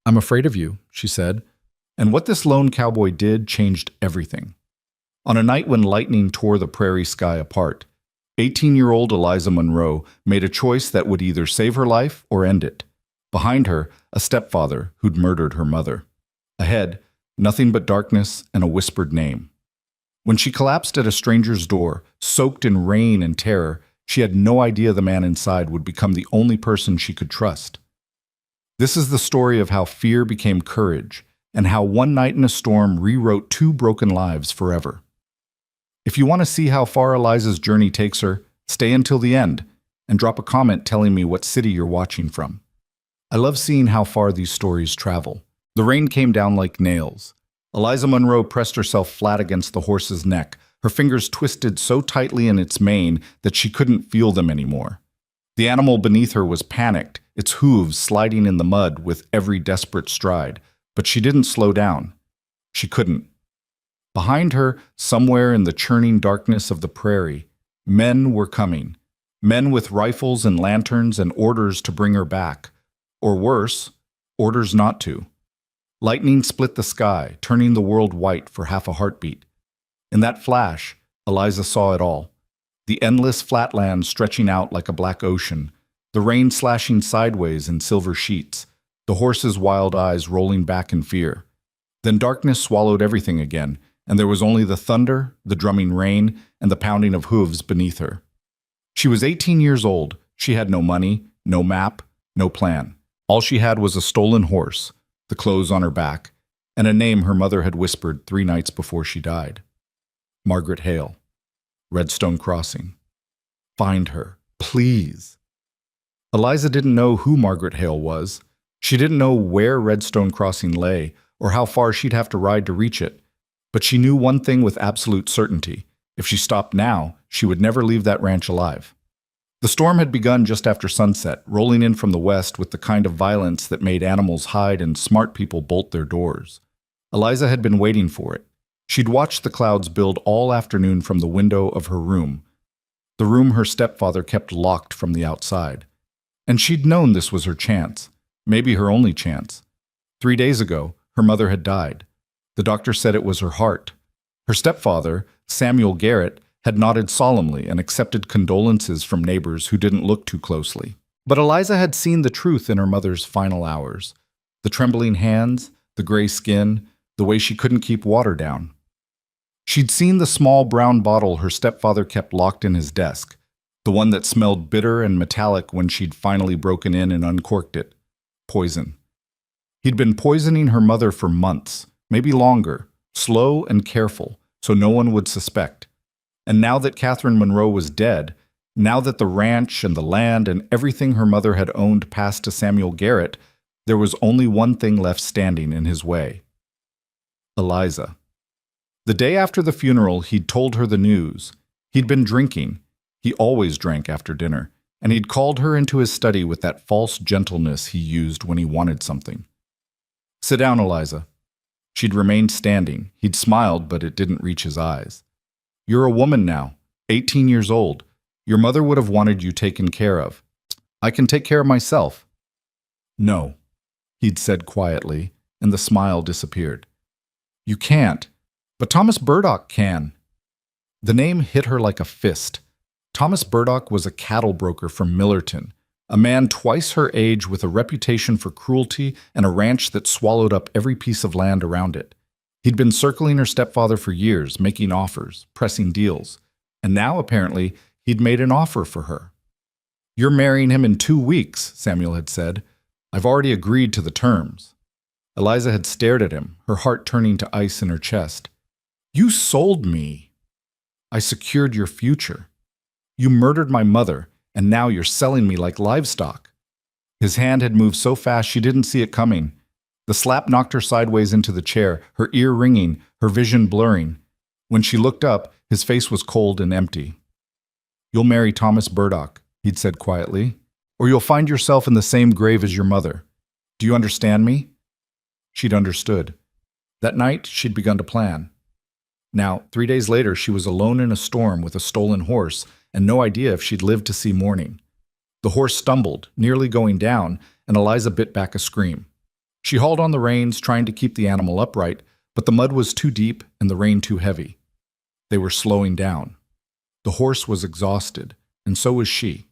I'm afraid of you, she said. And what this lone cowboy did changed everything. On a night when lightning tore the prairie sky apart, 18-year-old Eliza Monroe made a choice that would either save her life or end it. Behind her, a stepfather who'd murdered her mother. Ahead, nothing but darkness and a whispered name. When she collapsed at a stranger's door, soaked in rain and terror, she had no idea the man inside would become the only person she could trust. This is the story of how fear became courage, and how one night in a storm rewrote two broken lives forever. If you want to see how far Eliza's journey takes her, stay until the end, and drop a comment telling me what city you're watching from. I love seeing how far these stories travel. The rain came down like nails. Eliza Monroe pressed herself flat against the horse's neck, her fingers twisted so tightly in its mane that she couldn't feel them anymore. The animal beneath her was panicked, its hooves sliding in the mud with every desperate stride, but she didn't slow down. She couldn't. Behind her, somewhere in the churning darkness of the prairie, men were coming. Men with rifles and lanterns and orders to bring her back. Or worse, orders not to. Lightning split the sky, turning the world white for half a heartbeat. In that flash, Eliza saw it all. The endless flatland stretching out like a black ocean, the rain slashing sideways in silver sheets, the horse's wild eyes rolling back in fear. Then darkness swallowed everything again, and there was only the thunder, the drumming rain, and the pounding of hooves beneath her. She was 18 years old. She had no money, no map, no plan. All she had was a stolen horse, the clothes on her back, and a name her mother had whispered 3 nights before she died. Margaret Hale. Redstone Crossing. Find her, please. Eliza didn't know who Margaret Hale was. She didn't know where Redstone Crossing lay or how far she'd have to ride to reach it. But she knew one thing with absolute certainty. If she stopped now, she would never leave that ranch alive. The storm had begun just after sunset, rolling in from the west with the kind of violence that made animals hide and smart people bolt their doors. Eliza had been waiting for it. She'd watched the clouds build all afternoon from the window of her room, the room her stepfather kept locked from the outside. And she'd known this was her chance, maybe her only chance. 3 days ago, her mother had died. The doctor said it was her heart. Her stepfather, Samuel Garrett, had nodded solemnly and accepted condolences from neighbors who didn't look too closely. But Eliza had seen the truth in her mother's final hours. The trembling hands, the gray skin, the way she couldn't keep water down. She'd seen the small brown bottle her stepfather kept locked in his desk, the one that smelled bitter and metallic when she'd finally broken in and uncorked it. Poison. He'd been poisoning her mother for months, maybe longer, slow and careful, so no one would suspect. And now that Catherine Monroe was dead, now that the ranch and the land and everything her mother had owned passed to Samuel Garrett, there was only one thing left standing in his way. Eliza. The day after the funeral, he'd told her the news. He'd been drinking. He always drank after dinner, and he'd called her into his study with that false gentleness he used when he wanted something. Sit down, Eliza. She'd remained standing. He'd smiled, but it didn't reach his eyes. You're a woman now, 18 years old. Your mother would have wanted you taken care of. I can take care of myself. No, he'd said quietly, and the smile disappeared. You can't, but Thomas Burdock can. The name hit her like a fist. Thomas Burdock was a cattle broker from Millerton, a man twice her age with a reputation for cruelty and a ranch that swallowed up every piece of land around it. He'd been circling her stepfather for years, making offers, pressing deals. And now, apparently, he'd made an offer for her. You're marrying him in 2 weeks, Samuel had said. I've already agreed to the terms. Eliza had stared at him, her heart turning to ice in her chest. You sold me. I secured your future. You murdered my mother, and now you're selling me like livestock. His hand had moved so fast she didn't see it coming. The slap knocked her sideways into the chair, her ear ringing, her vision blurring. When she looked up, his face was cold and empty. You'll marry Thomas Burdock, he'd said quietly, or you'll find yourself in the same grave as your mother. Do you understand me? She'd understood. That night, she'd begun to plan. Now, 3 days later, she was alone in a storm with a stolen horse and no idea if she'd live to see morning. The horse stumbled, nearly going down, and Eliza bit back a scream. She hauled on the reins, trying to keep the animal upright, but the mud was too deep and the rain too heavy. They were slowing down. The horse was exhausted, and so was she.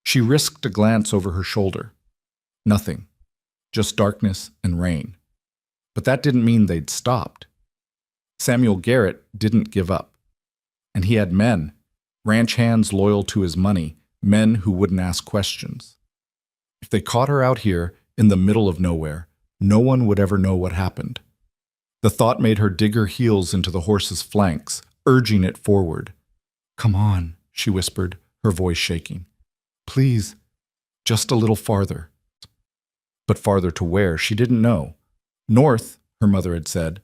She risked a glance over her shoulder. Nothing. Just darkness and rain. But that didn't mean they'd stopped. Samuel Garrett didn't give up. And he had men, ranch hands loyal to his money, men who wouldn't ask questions. If they caught her out here, in the middle of nowhere, no one would ever know what happened. The thought made her dig her heels into the horse's flanks, urging it forward. "Come on," she whispered, her voice shaking. "Please, just a little farther." But farther to where, she didn't know. North, her mother had said.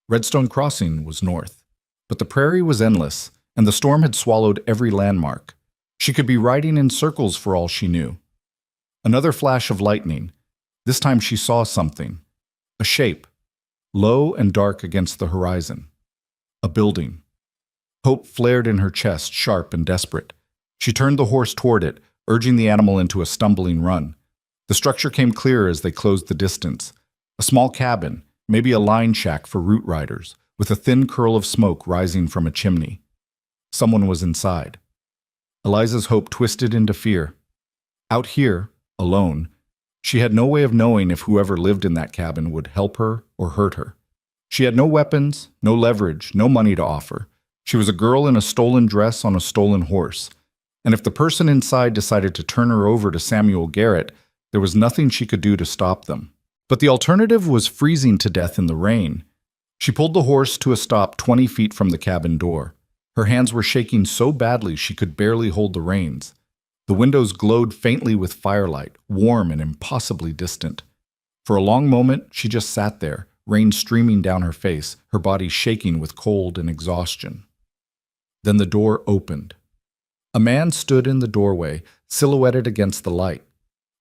Redstone Crossing was north. But the prairie was endless, and the storm had swallowed every landmark. She could be riding in circles for all she knew. Another flash of lightning. This time she saw something. A shape, low and dark against the horizon. A building. Hope flared in her chest, sharp and desperate. She turned the horse toward it, urging the animal into a stumbling run. The structure came clearer as they closed the distance. A small cabin, maybe a line shack for route riders, with a thin curl of smoke rising from a chimney. Someone was inside. Eliza's hope twisted into fear. Out here, alone, she had no way of knowing if whoever lived in that cabin would help her or hurt her. She had no weapons, no leverage, no money to offer. She was a girl in a stolen dress on a stolen horse. And if the person inside decided to turn her over to Samuel Garrett, there was nothing she could do to stop them. But the alternative was freezing to death in the rain. She pulled the horse to a stop 20 feet from the cabin door. Her hands were shaking so badly she could barely hold the reins. The windows glowed faintly with firelight, warm and impossibly distant. For a long moment, she just sat there, rain streaming down her face, her body shaking with cold and exhaustion. Then the door opened. A man stood in the doorway, silhouetted against the light.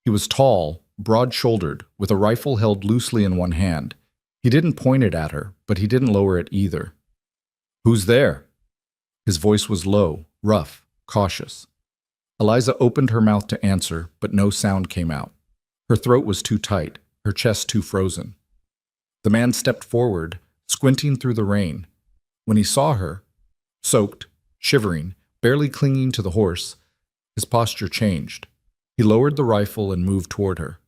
He was tall, broad-shouldered, with a rifle held loosely in one hand. He didn't point it at her, but he didn't lower it either. "Who's there?" His voice was low, rough, cautious. Eliza opened her mouth to answer, but no sound came out. Her throat was too tight, her chest too frozen. The man stepped forward, squinting through the rain. When he saw her, soaked, shivering, barely clinging to the horse, his posture changed. He lowered the rifle and moved toward her.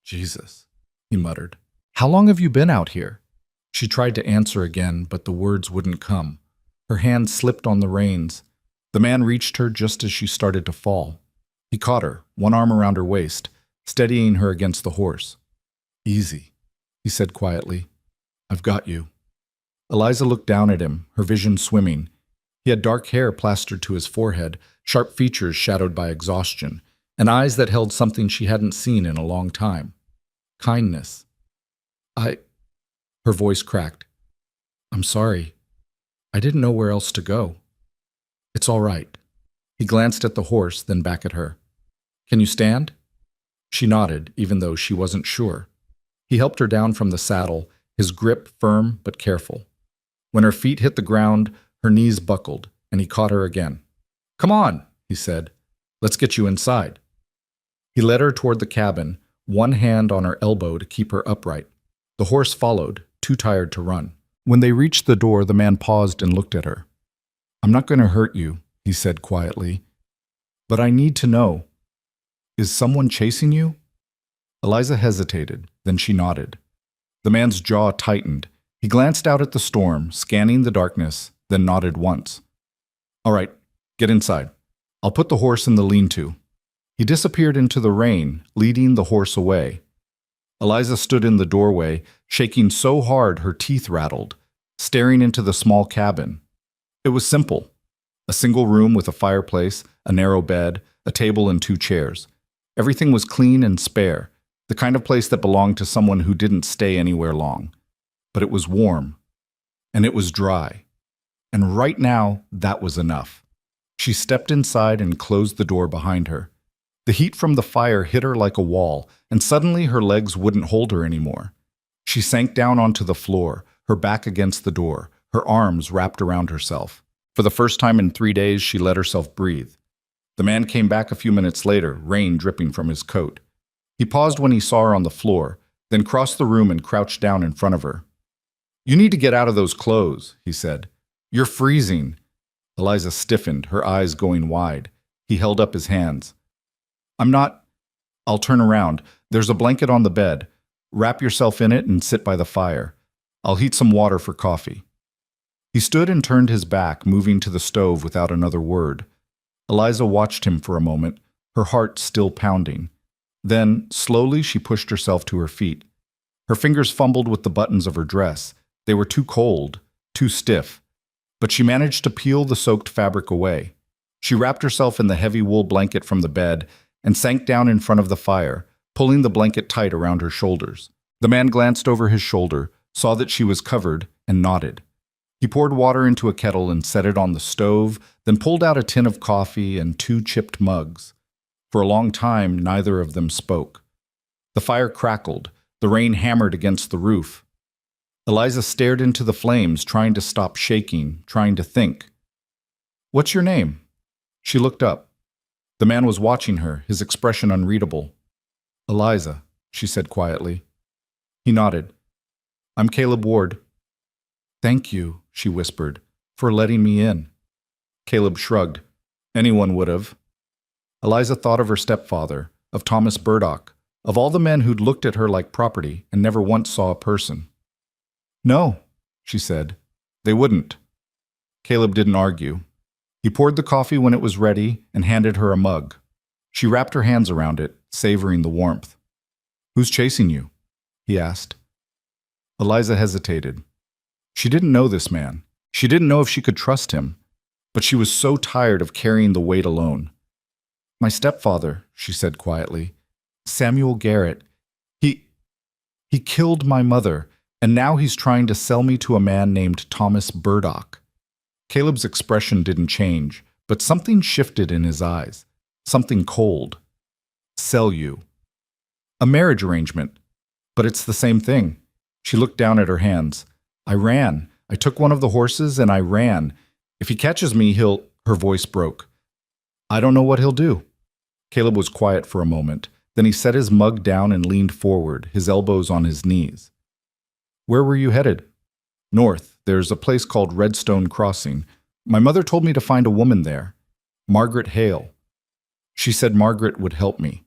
"Jesus," he muttered. "How long have you been out here?" She tried to answer again, but the words wouldn't come. Her hand slipped on the reins. The man reached her just as she started to fall. He caught her, one arm around her waist, steadying her against the horse. "Easy," he said quietly. "I've got you." Eliza looked down at him, her vision swimming. He had dark hair plastered to his forehead, sharp features shadowed by exhaustion, and eyes that held something she hadn't seen in a long time. Kindness. Her voice cracked. "I'm sorry. I didn't know where else to go." "It's all right." He glanced at the horse, then back at her. "Can you stand?" She nodded, even though she wasn't sure. He helped her down from the saddle, his grip firm but careful. When her feet hit the ground, her knees buckled, and he caught her again. "Come on," he said. "Let's get you inside." He led her toward the cabin, one hand on her elbow to keep her upright. The horse followed, too tired to run. When they reached the door, the man paused and looked at her. "I'm not going to hurt you," he said quietly. "But I need to know. Is someone chasing you?" Eliza hesitated, then she nodded. The man's jaw tightened. He glanced out at the storm, scanning the darkness, then nodded once. "All right, get inside. I'll put the horse in the lean-to." He disappeared into the rain, leading the horse away. Eliza stood in the doorway, shaking so hard her teeth rattled, staring into the small cabin. It was simple. A single room with a fireplace, a narrow bed, a table and 2 chairs. Everything was clean and spare, the kind of place that belonged to someone who didn't stay anywhere long. But it was warm, and it was dry. And right now, that was enough. She stepped inside and closed the door behind her. The heat from the fire hit her like a wall, and suddenly her legs wouldn't hold her anymore. She sank down onto the floor, her back against the door, her arms wrapped around herself. For the first time in 3 days, she let herself breathe. The man came back a few minutes later, rain dripping from his coat. He paused when he saw her on the floor, then crossed the room and crouched down in front of her. "You need to get out of those clothes," he said. "You're freezing." Eliza stiffened, her eyes going wide. He held up his hands. "I'm not—" "I'll turn around. There's a blanket on the bed. Wrap yourself in it and sit by the fire. I'll heat some water for coffee." He stood and turned his back, moving to the stove without another word. Eliza watched him for a moment, her heart still pounding. Then, slowly, she pushed herself to her feet. Her fingers fumbled with the buttons of her dress. They were too cold, too stiff. But she managed to peel the soaked fabric away. She wrapped herself in the heavy wool blanket from the bed and sank down in front of the fire, pulling the blanket tight around her shoulders. The man glanced over his shoulder, saw that she was covered, and nodded. He poured water into a kettle and set it on the stove, then pulled out a tin of coffee and 2 chipped mugs. For a long time, neither of them spoke. The fire crackled. The rain hammered against the roof. Eliza stared into the flames, trying to stop shaking, trying to think. "What's your name?" She looked up. The man was watching her, his expression unreadable. "Eliza," she said quietly. He nodded. "I'm Caleb Ward." "Thank you," she whispered, "for letting me in." Caleb shrugged. "Anyone would have." Eliza thought of her stepfather, of Thomas Burdock, of all the men who'd looked at her like property and never once saw a person. "No," she said. "They wouldn't." Caleb didn't argue. He poured the coffee when it was ready and handed her a mug. She wrapped her hands around it, savoring the warmth. "Who's chasing you?" he asked. Eliza hesitated. She didn't know this man. She didn't know if she could trust him, but she was so tired of carrying the weight alone. "My stepfather," she said quietly. "Samuel Garrett. He killed my mother, and now he's trying to sell me to a man named Thomas Burdock." Caleb's expression didn't change, but something shifted in his eyes. Something cold. "Sell you." "A marriage arrangement. But it's the same thing." She looked down at her hands. "I ran. I took one of the horses and I ran. If he catches me, he'll—" Her voice broke. "I don't know what he'll do." Caleb was quiet for a moment. Then he set his mug down and leaned forward, his elbows on his knees. "Where were you headed?" "North. There's a place called Redstone Crossing. My mother told me to find a woman there. Margaret Hale. She said Margaret would help me."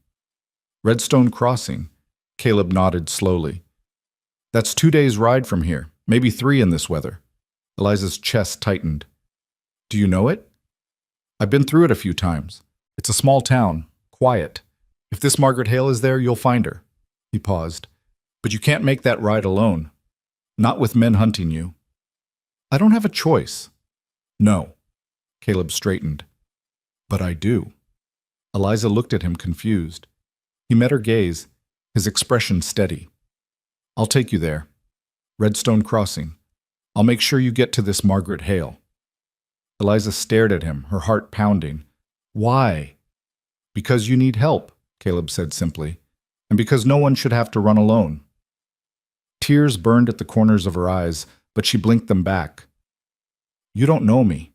"Redstone Crossing." Caleb nodded slowly. "That's 2 days' ride from here, maybe 3 in this weather." Eliza's chest tightened. "Do you know it?" "I've been through it a few times. It's a small town, quiet. If this Margaret Hale is there, you'll find her." He paused. "But you can't make that ride alone. Not with men hunting you." "I don't have a choice." "No." Caleb straightened. "But I do." Eliza looked at him confused. He met her gaze, his expression steady. "I'll take you there. Redstone Crossing. I'll make sure you get to this Margaret Hale." Eliza stared at him, her heart pounding. "Why?" "Because you need help," Caleb said simply, "and because no one should have to run alone." Tears burned at the corners of her eyes, but she blinked them back. "You don't know me.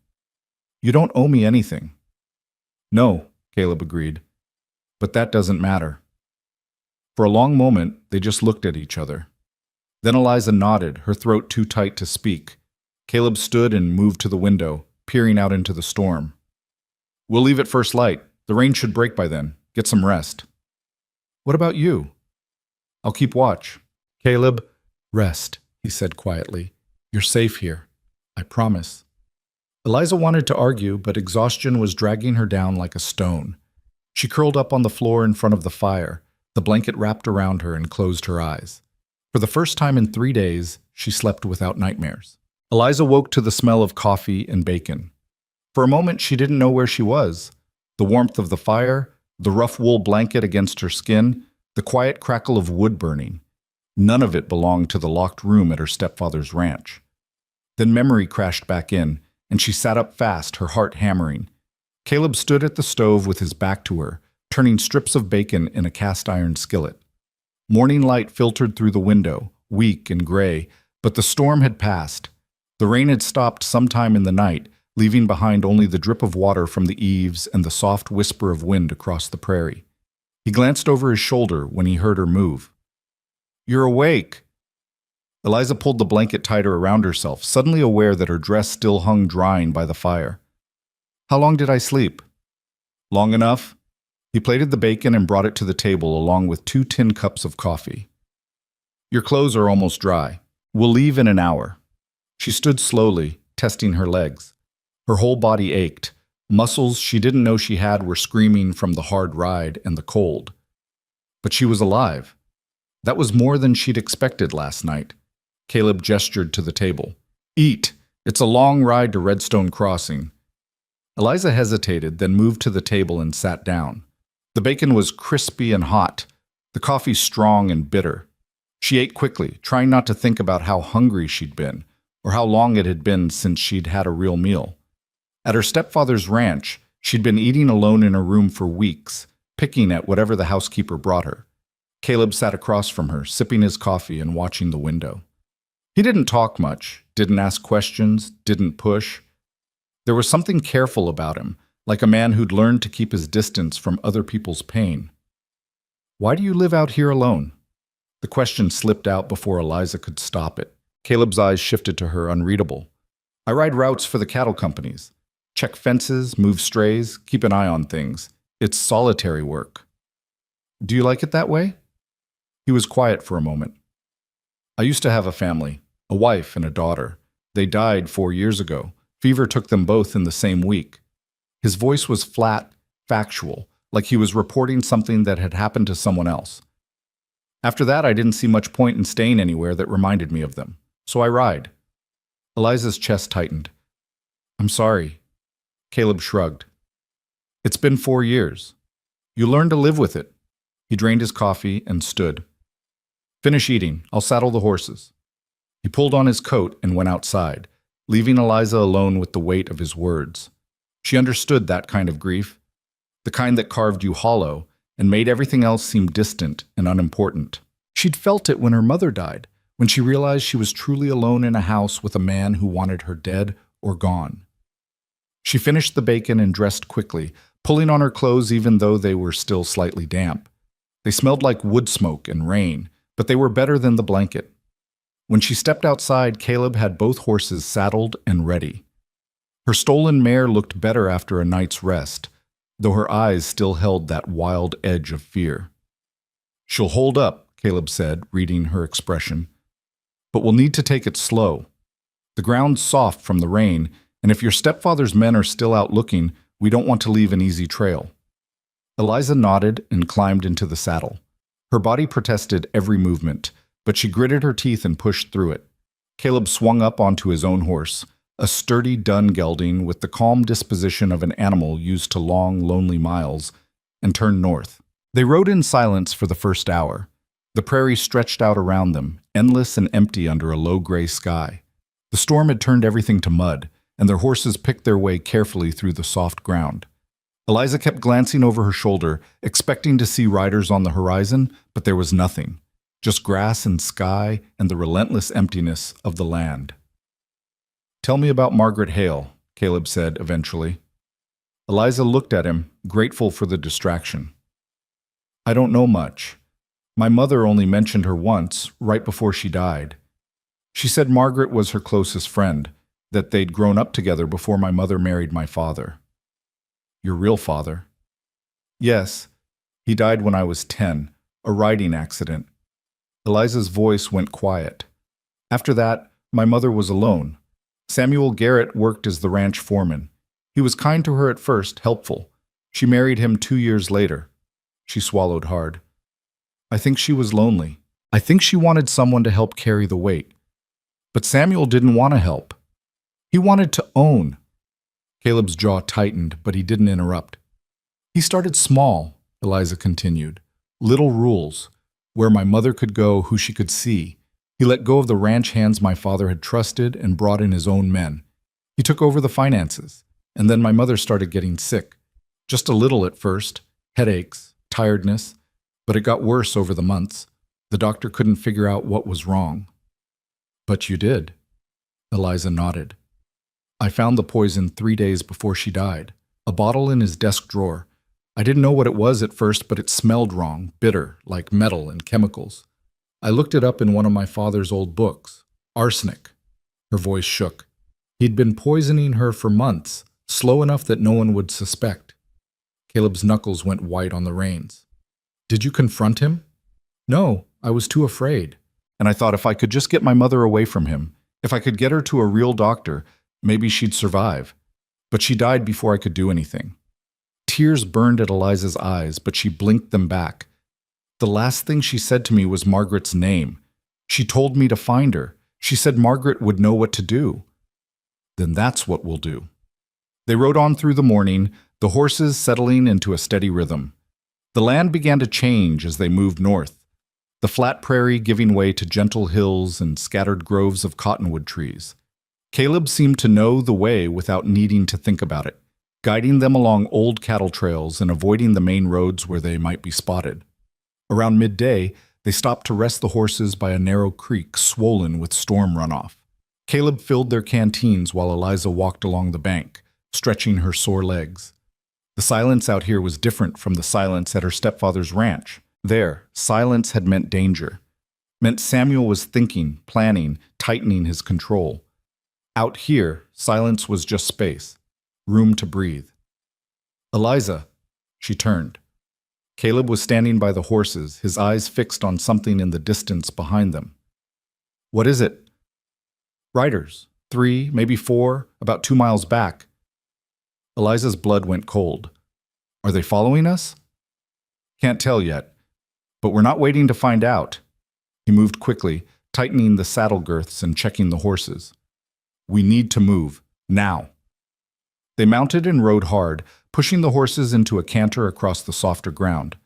You don't owe me anything." "No," Caleb agreed, "but that doesn't matter." For a long moment, they just looked at each other. Then Eliza nodded, her throat too tight to speak. Caleb stood and moved to the window, peering out into the storm. "We'll leave at first light. The rain should break by then. Get some rest." "What about you?" "I'll keep watch." "Caleb, rest," he said quietly. "You're safe here. I promise." Eliza wanted to argue, but exhaustion was dragging her down like a stone. She curled up on the floor in front of the fire, the blanket wrapped around her, and closed her eyes. For the first time in 3 days, she slept without nightmares. Eliza woke to the smell of coffee and bacon. For a moment, she didn't know where she was. The warmth of the fire, the rough wool blanket against her skin, the quiet crackle of wood burning. None of it belonged to the locked room at her stepfather's ranch. Then memory crashed back in, and she sat up fast, her heart hammering. Caleb stood at the stove with his back to her, turning strips of bacon in a cast-iron skillet. Morning light filtered through the window, weak and gray, but the storm had passed. The rain had stopped sometime in the night, leaving behind only the drip of water from the eaves and the soft whisper of wind across the prairie. He glanced over his shoulder when he heard her move. You're awake. Eliza pulled the blanket tighter around herself, suddenly aware that her dress still hung drying by the fire. How long did I sleep? Long enough. He plated the bacon and brought it to the table along with 2 tin cups of coffee. Your clothes are almost dry. We'll leave in an hour. She stood slowly, testing her legs. Her whole body ached. Muscles she didn't know she had were screaming from the hard ride and the cold. But she was alive. That was more than she'd expected last night. Caleb gestured to the table. Eat. It's a long ride to Redstone Crossing. Eliza hesitated, then moved to the table and sat down. The bacon was crispy and hot, the coffee strong and bitter. She ate quickly, trying not to think about how hungry she'd been, or how long it had been since she'd had a real meal. At her stepfather's ranch, she'd been eating alone in her room for weeks, picking at whatever the housekeeper brought her. Caleb sat across from her, sipping his coffee and watching the window. He didn't talk much, didn't ask questions, didn't push. There was something careful about him, like a man who'd learned to keep his distance from other people's pain. Why do you live out here alone? The question slipped out before Eliza could stop it. Caleb's eyes shifted to her, unreadable. I ride routes for the cattle companies. Check fences, move strays, keep an eye on things. It's solitary work. Do you like it that way? He was quiet for a moment. I used to have a family, a wife and a daughter. They died 4 years ago. Fever took them both in the same week. His voice was flat, factual, like he was reporting something that had happened to someone else. After that, I didn't see much point in staying anywhere that reminded me of them. So I ride. Eliza's chest tightened. I'm sorry. Caleb shrugged. It's been 4 years. You learn to live with it. He drained his coffee and stood. Finish eating. I'll saddle the horses. He pulled on his coat and went outside, leaving Eliza alone with the weight of his words. She understood that kind of grief, the kind that carved you hollow and made everything else seem distant and unimportant. She'd felt it when her mother died, when she realized she was truly alone in a house with a man who wanted her dead or gone. She finished the bacon and dressed quickly, pulling on her clothes even though they were still slightly damp. They smelled like wood smoke and rain, but they were better than the blanket. When she stepped outside, Caleb had both horses saddled and ready. Her stolen mare looked better after a night's rest, though her eyes still held that wild edge of fear. She'll hold up, Caleb said, reading her expression. But we'll need to take it slow. The ground's soft from the rain, and if your stepfather's men are still out looking, we don't want to leave an easy trail. Eliza nodded and climbed into the saddle. Her body protested every movement, but she gritted her teeth and pushed through it. Caleb swung up onto his own horse, a sturdy dun gelding with the calm disposition of an animal used to long, lonely miles, and turned north. They rode in silence for the first hour. The prairie stretched out around them, endless and empty under a low gray sky. The storm had turned everything to mud, and their horses picked their way carefully through the soft ground. Eliza kept glancing over her shoulder, expecting to see riders on the horizon, but there was nothing. Just grass and sky and the relentless emptiness of the land. Tell me about Margaret Hale, Caleb said eventually. Eliza looked at him, grateful for the distraction. I don't know much. My mother only mentioned her once, right before she died. She said Margaret was her closest friend, that they'd grown up together before my mother married my father. Your real father? Yes. He died when I was 10, a riding accident. Eliza's voice went quiet. After that, my mother was alone. Samuel Garrett worked as the ranch foreman. He was kind to her at first, helpful. She married him 2 years later. She swallowed hard. I think she was lonely. I think she wanted someone to help carry the weight. But Samuel didn't want to help. He wanted to own. Caleb's jaw tightened, but he didn't interrupt. He started small, Eliza continued. Little rules. Where my mother could go, who she could see. He let go of the ranch hands my father had trusted and brought in his own men. He took over the finances, and then my mother started getting sick. Just a little at first, headaches, tiredness, but it got worse over the months. The doctor couldn't figure out what was wrong. But you did. Eliza nodded. I found the poison 3 days before she died. A bottle in his desk drawer. I didn't know what it was at first, but it smelled wrong, bitter, like metal and chemicals. I looked it up in one of my father's old books. Arsenic. Her voice shook. He'd been poisoning her for months, slow enough that no one would suspect. Caleb's knuckles went white on the reins. Did you confront him? No, I was too afraid. And I thought if I could just get my mother away from him, if I could get her to a real doctor, maybe she'd survive. But she died before I could do anything. Tears burned at Eliza's eyes, but she blinked them back. The last thing she said to me was Margaret's name. She told me to find her. She said Margaret would know what to do. Then that's what we'll do. They rode on through the morning, the horses settling into a steady rhythm. The land began to change as they moved north, the flat prairie giving way to gentle hills and scattered groves of cottonwood trees. Caleb seemed to know the way without needing to think about it, guiding them along old cattle trails and avoiding the main roads where they might be spotted. Around midday, they stopped to rest the horses by a narrow creek swollen with storm runoff. Caleb filled their canteens while Eliza walked along the bank, stretching her sore legs. The silence out here was different from the silence at her stepfather's ranch. There, silence had meant danger. Meant Samuel was thinking, planning, tightening his control. Out here, silence was just space, room to breathe. Eliza, she turned. Caleb was standing by the horses, his eyes fixed on something in the distance behind them. What is it? Riders, 3, maybe 4, about 2 miles back. Eliza's blood went cold. Are they following us? Can't tell yet, but we're not waiting to find out. He moved quickly, tightening the saddle girths and checking the horses. We need to move, now. They mounted and rode hard, pushing the horses into a canter across the softer ground.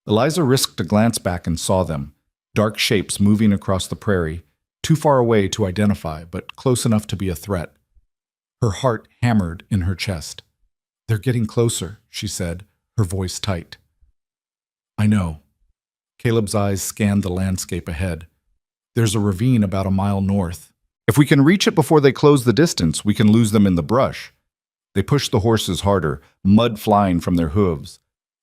Eliza risked a glance back and saw them, dark shapes moving across the prairie, too far away to identify, but close enough to be a threat. Her heart hammered in her chest. They're getting closer, she said, her voice tight. I know. Caleb's eyes scanned the landscape ahead. There's a ravine about a mile north. If we can reach it before they close the distance, we can lose them in the brush. They pushed the horses harder, mud flying from their hooves.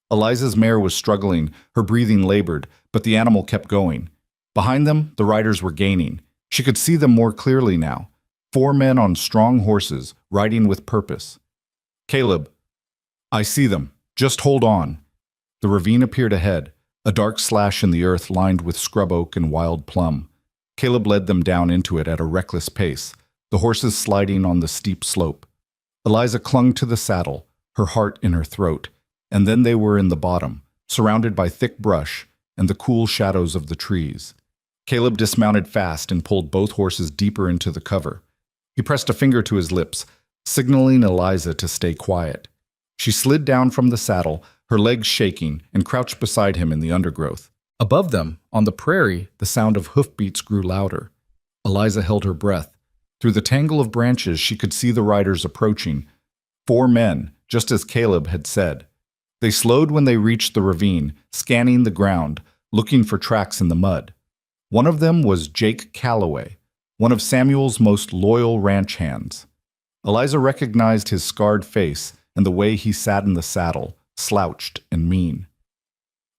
Eliza's mare was struggling, her breathing labored, but the animal kept going. Behind them, the riders were gaining. She could see them more clearly now. 4 men on strong horses, riding with purpose. Caleb, I see them. Just hold on. The ravine appeared ahead, a dark slash in the earth lined with scrub oak and wild plum. Caleb led them down into it at a reckless pace, the horses sliding on the steep slope. Eliza clung to the saddle, her heart in her throat, and then they were in the bottom, surrounded by thick brush and the cool shadows of the trees. Caleb dismounted fast and pulled both horses deeper into the cover. He pressed a finger to his lips, signaling Eliza to stay quiet. She slid down from the saddle, her legs shaking, and crouched beside him in the undergrowth. Above them, on the prairie, the sound of hoofbeats grew louder. Eliza held her breath. Through the tangle of branches, she could see the riders approaching. 4 men, just as Caleb had said. They slowed when they reached the ravine, scanning the ground, looking for tracks in the mud. One of them was Jake Calloway, one of Samuel's most loyal ranch hands. Eliza recognized his scarred face and the way he sat in the saddle, slouched and mean.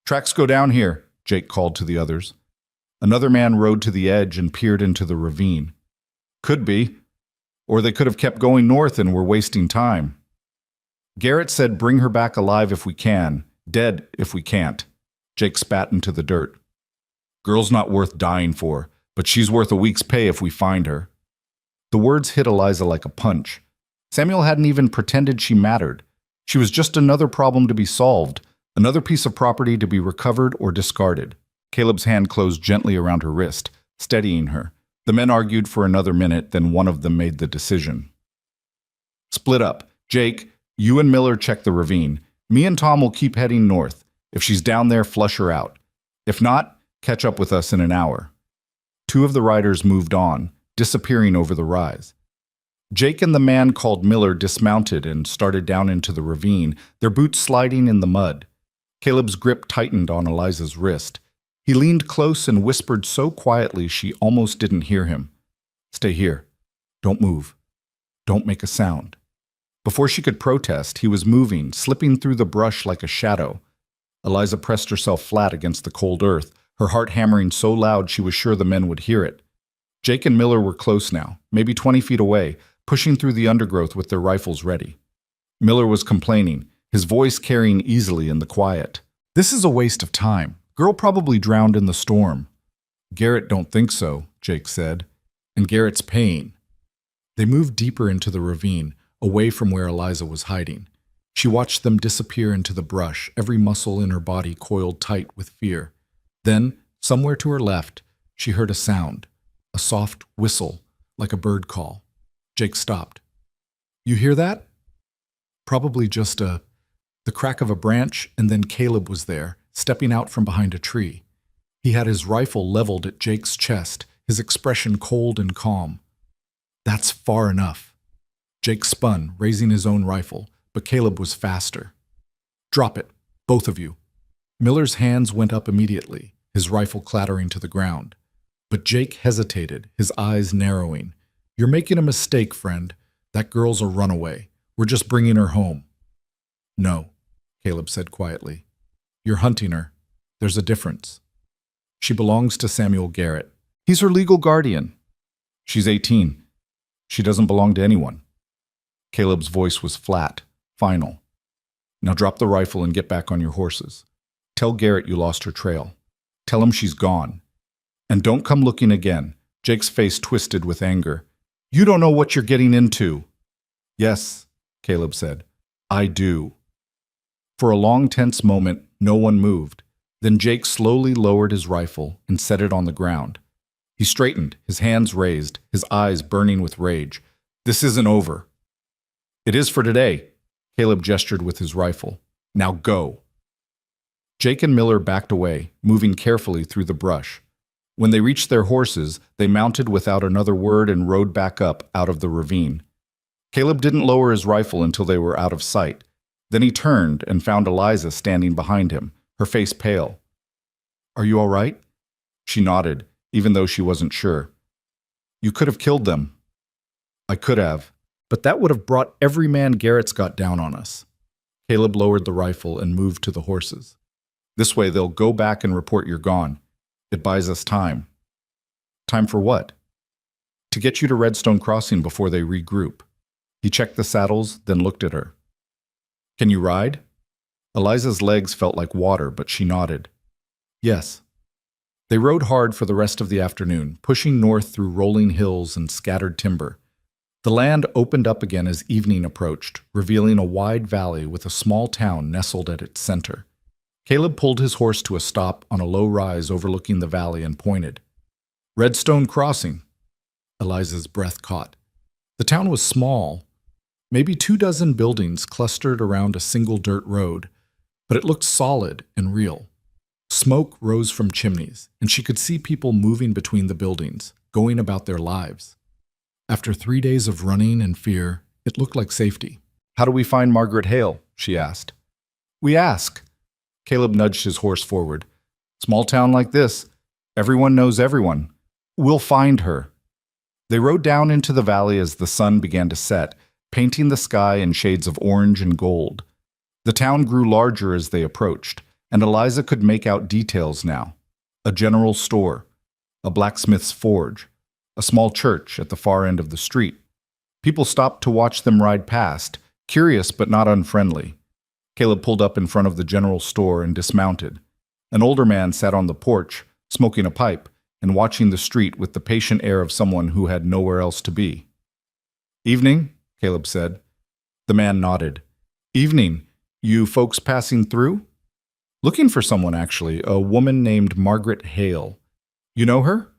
Tracks go down here, Jake called to the others. Another man rode to the edge and peered into the ravine. Could be. Or they could have kept going north and were wasting time. Garrett said bring her back alive if we can, dead if we can't. Jake spat into the dirt. Girl's not worth dying for, but she's worth a week's pay if we find her. The words hit Eliza like a punch. Samuel hadn't even pretended she mattered. She was just another problem to be solved, another piece of property to be recovered or discarded. Caleb's hand closed gently around her wrist, steadying her. The men argued for another minute, then one of them made the decision. Split up. Jake, you and Miller check the ravine. Me and Tom will keep heading north. If she's down there, flush her out. If not, catch up with us in an hour. 2 of the riders moved on, disappearing over the rise. Jake and the man called Miller dismounted and started down into the ravine, their boots sliding in the mud. Caleb's grip tightened on Eliza's wrist. He leaned close and whispered so quietly she almost didn't hear him. Stay here. Don't move. Don't make a sound. Before she could protest, he was moving, slipping through the brush like a shadow. Eliza pressed herself flat against the cold earth, her heart hammering so loud she was sure the men would hear it. Jake and Miller were close now, maybe 20 feet away, pushing through the undergrowth with their rifles ready. Miller was complaining, his voice carrying easily in the quiet. "This is a waste of time. Girl probably drowned in the storm." "Garrett don't think so," Jake said. "And Garrett's paying." They moved deeper into the ravine, away from where Eliza was hiding. She watched them disappear into the brush, every muscle in her body coiled tight with fear. Then, somewhere to her left, she heard a sound, a soft whistle, like a bird call. Jake stopped. "You hear that?" Probably just the crack of a branch, and then Caleb was there, stepping out from behind a tree. He had his rifle leveled at Jake's chest, his expression cold and calm. "That's far enough." Jake spun, raising his own rifle, but Caleb was faster. "Drop it, both of you." Miller's hands went up immediately, his rifle clattering to the ground. But Jake hesitated, his eyes narrowing. "You're making a mistake, friend. That girl's a runaway. We're just bringing her home." "No," Caleb said quietly. "You're hunting her. There's a difference. She belongs to Samuel Garrett. He's her legal guardian. She's 18. She doesn't belong to anyone." Caleb's voice was flat, final. "Now drop the rifle and get back on your horses. Tell Garrett you lost her trail. Tell him she's gone. And don't come looking again." Jake's face twisted with anger. "You don't know what you're getting into." "Yes," Caleb said. "I do." For a long, tense moment, no one moved. Then Jake slowly lowered his rifle and set it on the ground. He straightened, his hands raised, his eyes burning with rage. "This isn't over." "It is for today," Caleb gestured with his rifle. "Now go." Jake and Miller backed away, moving carefully through the brush. When they reached their horses, they mounted without another word and rode back up out of the ravine. Caleb didn't lower his rifle until they were out of sight. Then he turned and found Eliza standing behind him, her face pale. "Are you all right?" She nodded, even though she wasn't sure. "You could have killed them." "I could have, but that would have brought every man Garrett's got down on us." Caleb lowered the rifle and moved to the horses. "This way they'll go back and report you're gone. It buys us time." "Time for what?" "To get you to Redstone Crossing before they regroup." He checked the saddles, then looked at her. "Can you ride?" Eliza's legs felt like water, but she nodded. "Yes." They rode hard for the rest of the afternoon, pushing north through rolling hills and scattered timber. The land opened up again as evening approached, revealing a wide valley with a small town nestled at its center. Caleb pulled his horse to a stop on a low rise overlooking the valley and pointed. "Redstone Crossing." Eliza's breath caught. The town was small, maybe 24 buildings clustered around a single dirt road, but it looked solid and real. Smoke rose from chimneys, and she could see people moving between the buildings, going about their lives. After 3 days of running and fear, it looked like safety. "How do we find Margaret Hale?" she asked. "We ask." Caleb nudged his horse forward. "Small town like this, everyone knows everyone. We'll find her." They rode down into the valley as the sun began to set, painting the sky in shades of orange and gold. The town grew larger as they approached, and Eliza could make out details now. A general store, a blacksmith's forge, a small church at the far end of the street. People stopped to watch them ride past, curious but not unfriendly. Caleb pulled up in front of the general store and dismounted. An older man sat on the porch, smoking a pipe, and watching the street with the patient air of someone who had nowhere else to be. "Evening," Caleb said. The man nodded. "Evening. You folks passing through?" "Looking for someone, actually, a woman named Margaret Hale. You know her?"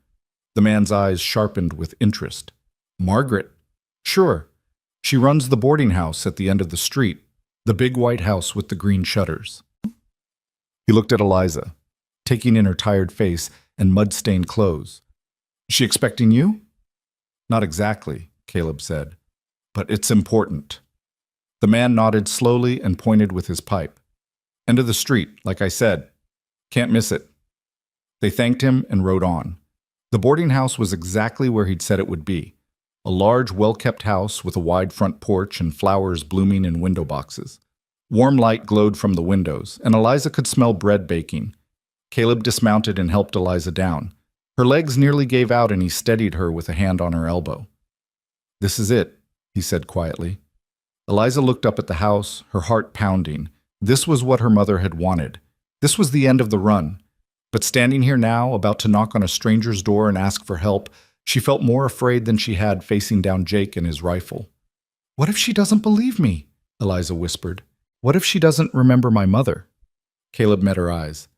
The man's eyes sharpened with interest. "Margaret? Sure. She runs the boarding house at the end of the street, the big white house with the green shutters." He looked at Eliza, taking in her tired face and mud-stained clothes. "Is she expecting you?" "Not exactly," Caleb said, "but it's important." The man nodded slowly and pointed with his pipe. "End of the street, like I said. Can't miss it." They thanked him and rode on. The boarding house was exactly where he'd said it would be. A large, well-kept house with a wide front porch and flowers blooming in window boxes. Warm light glowed from the windows, and Eliza could smell bread baking. Caleb dismounted and helped Eliza down. Her legs nearly gave out and he steadied her with a hand on her elbow. "This is it," he said quietly. Eliza looked up at the house, her heart pounding. This was what her mother had wanted. This was the end of the run. But standing here now, about to knock on a stranger's door and ask for help, she felt more afraid than she had facing down Jake and his rifle. "What if she doesn't believe me?" Eliza whispered. "What if she doesn't remember my mother?" Caleb met her eyes.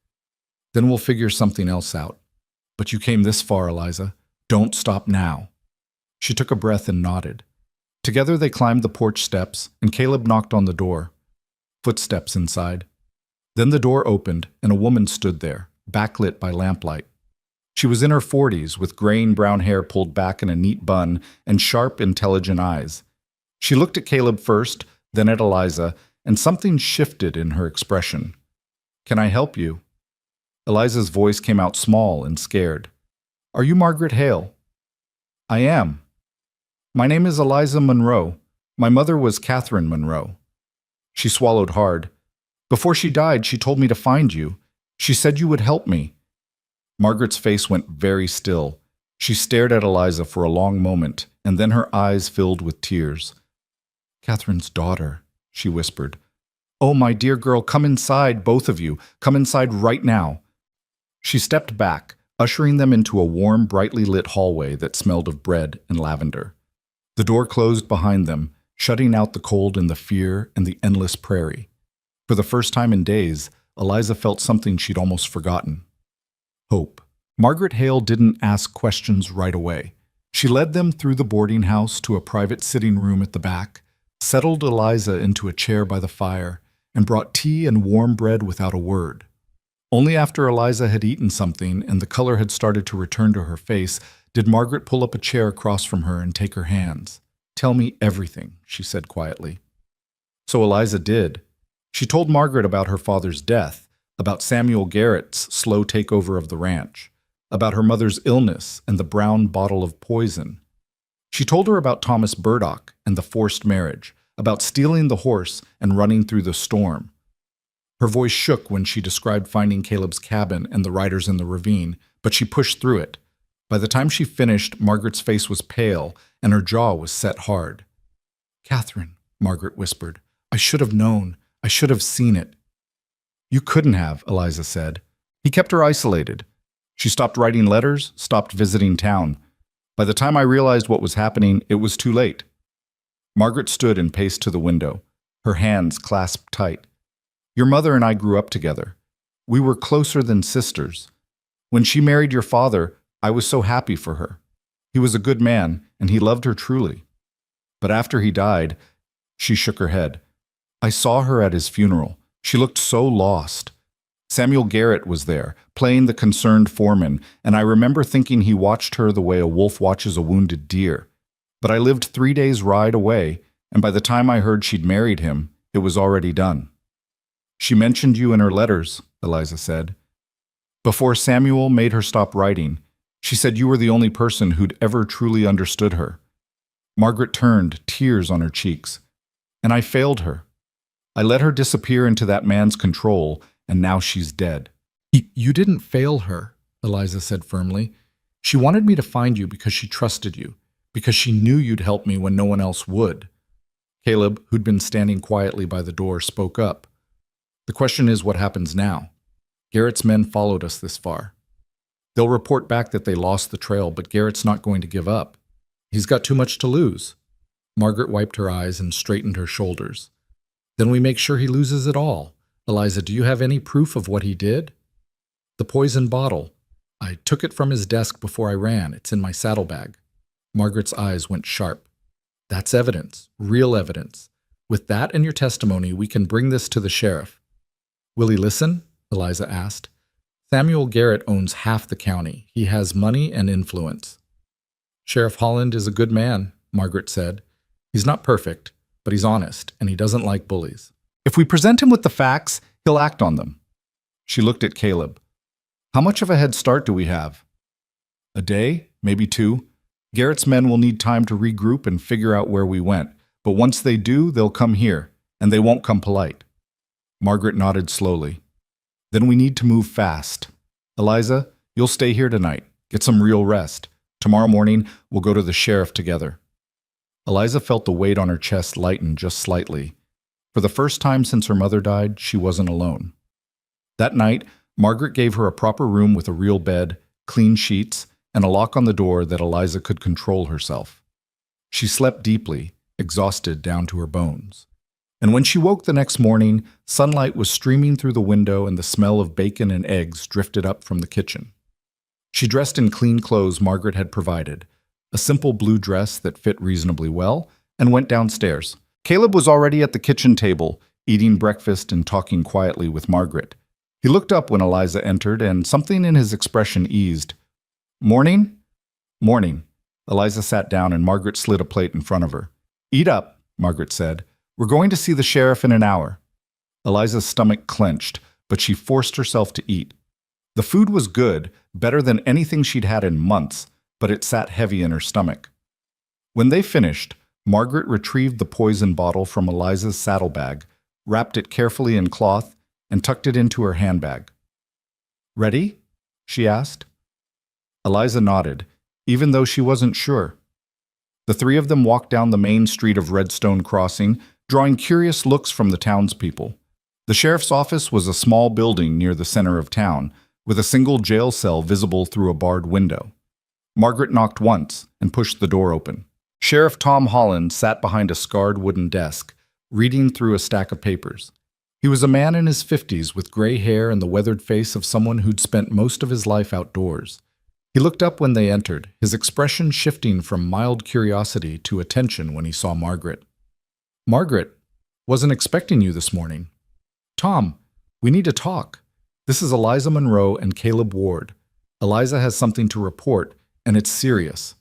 "Then we'll figure something else out. But you came this far, Eliza. Don't stop now." She took a breath and nodded. Together they climbed the porch steps, and Caleb knocked on the door. Footsteps inside. Then the door opened, and a woman stood there, backlit by lamplight. She was in her 40s, with graying brown hair pulled back in a neat bun and sharp, intelligent eyes. She looked at Caleb first, then at Eliza, and something shifted in her expression. "Can I help you?" Eliza's voice came out small and scared. "Are you Margaret Hale?" "I am." "My name is Eliza Monroe. My mother was Catherine Monroe." She swallowed hard. "Before she died, she told me to find you. She said you would help me." Margaret's face went very still. She stared at Eliza for a long moment, and then her eyes filled with tears. "Catherine's daughter," she whispered. "Oh, my dear girl, come inside, both of you. Come inside right now." She stepped back, ushering them into a warm, brightly lit hallway that smelled of bread and lavender. The door closed behind them, shutting out the cold and the fear and the endless prairie. For the first time in days, Eliza felt something she'd almost forgotten. Hope. Margaret Hale didn't ask questions right away. She led them through the boarding house to a private sitting room at the back, settled Eliza into a chair by the fire, and brought tea and warm bread without a word. Only after Eliza had eaten something and the color had started to return to her face did Margaret pull up a chair across from her and take her hands. "Tell me everything," she said quietly. So Eliza did. She told Margaret about her father's death, about Samuel Garrett's slow takeover of the ranch, about her mother's illness and the brown bottle of poison. She told her about Thomas Burdock and the forced marriage, about stealing the horse and running through the storm. Her voice shook when she described finding Caleb's cabin and the riders in the ravine, but she pushed through it. By the time she finished, Margaret's face was pale and her jaw was set hard. "Catherine," Margaret whispered, "I should have known. I should have seen it." "You couldn't have," Eliza said. He kept her isolated. She stopped writing letters, stopped visiting town. By the time I realized what was happening, it was too late. Margaret stood and paced to the window, her hands clasped tight. "Your mother and I grew up together. We were closer than sisters. When she married your father, I was so happy for her. He was a good man, and he loved her truly. But after he died," she shook her head. "I saw her at his funeral. She looked so lost. Samuel Garrett was there, playing the concerned foreman, and I remember thinking he watched her the way a wolf watches a wounded deer. But I lived 3 days' ride away, and by the time I heard she'd married him, it was already done." "She mentioned you in her letters," Eliza said. "Before Samuel made her stop writing, she said you were the only person who'd ever truly understood her." Margaret turned, tears on her cheeks. "And I failed her. I let her disappear into that man's control, and now she's dead." "You didn't fail her," Eliza said firmly. "She wanted me to find you because she trusted you, because she knew you'd help me when no one else would." Caleb, who'd been standing quietly by the door, spoke up. "The question is what happens now. Garrett's men followed us this far. They'll report back that they lost the trail, but Garrett's not going to give up. He's got too much to lose." Margaret wiped her eyes and straightened her shoulders. "Then we make sure he loses it all. Eliza, do you have any proof of what he did?" "The poison bottle. I took it from his desk before I ran. It's in my saddlebag." Margaret's eyes went sharp. "That's evidence, real evidence. With that and your testimony, we can bring this to the sheriff." "Will he listen?" Eliza asked. "Samuel Garrett owns half the county. He has money and influence." "Sheriff Holland is a good man," Margaret said. "He's not perfect, but he's honest, and he doesn't like bullies. If we present him with the facts, he'll act on them." She looked at Caleb. "How much of a head start do we have?" "A day, maybe 2. Garrett's men will need time to regroup and figure out where we went, but once they do, they'll come here, and they won't come polite." Margaret nodded slowly. "Then we need to move fast. Eliza, you'll stay here tonight. Get some real rest. Tomorrow morning, we'll go to the sheriff together. Eliza felt the weight on her chest lighten just slightly. For the first time since her mother died, she wasn't alone. That night, Margaret gave her a proper room with a real bed, clean sheets, and a lock on the door that Eliza could control herself. She slept deeply, exhausted down to her bones. And when she woke the next morning, sunlight was streaming through the window and the smell of bacon and eggs drifted up from the kitchen. She dressed in clean clothes Margaret had provided, a simple blue dress that fit reasonably well, and went downstairs. Caleb was already at the kitchen table, eating breakfast and talking quietly with Margaret. He looked up when Eliza entered, and something in his expression eased. "Morning?" "Morning." Eliza sat down and Margaret slid a plate in front of her. "Eat up," Margaret said. "We're going to see the sheriff in an hour." Eliza's stomach clenched, but she forced herself to eat. The food was good, better than anything she'd had in months, but it sat heavy in her stomach. When they finished, Margaret retrieved the poison bottle from Eliza's saddlebag, wrapped it carefully in cloth, and tucked it into her handbag. "Ready?" she asked. Eliza nodded, even though she wasn't sure. The three of them walked down the main street of Redstone Crossing, drawing curious looks from the townspeople. The sheriff's office was a small building near the center of town, with a single jail cell visible through a barred window. Margaret knocked once and pushed the door open. Sheriff Tom Holland sat behind a scarred wooden desk, reading through a stack of papers. He was a man in his 50s with gray hair and the weathered face of someone who'd spent most of his life outdoors. He looked up when they entered, his expression shifting from mild curiosity to attention when he saw Margaret. "Margaret, wasn't expecting you this morning." "Tom, we need to talk. This is Eliza Monroe and Caleb Ward. Eliza has something to report, and it's serious."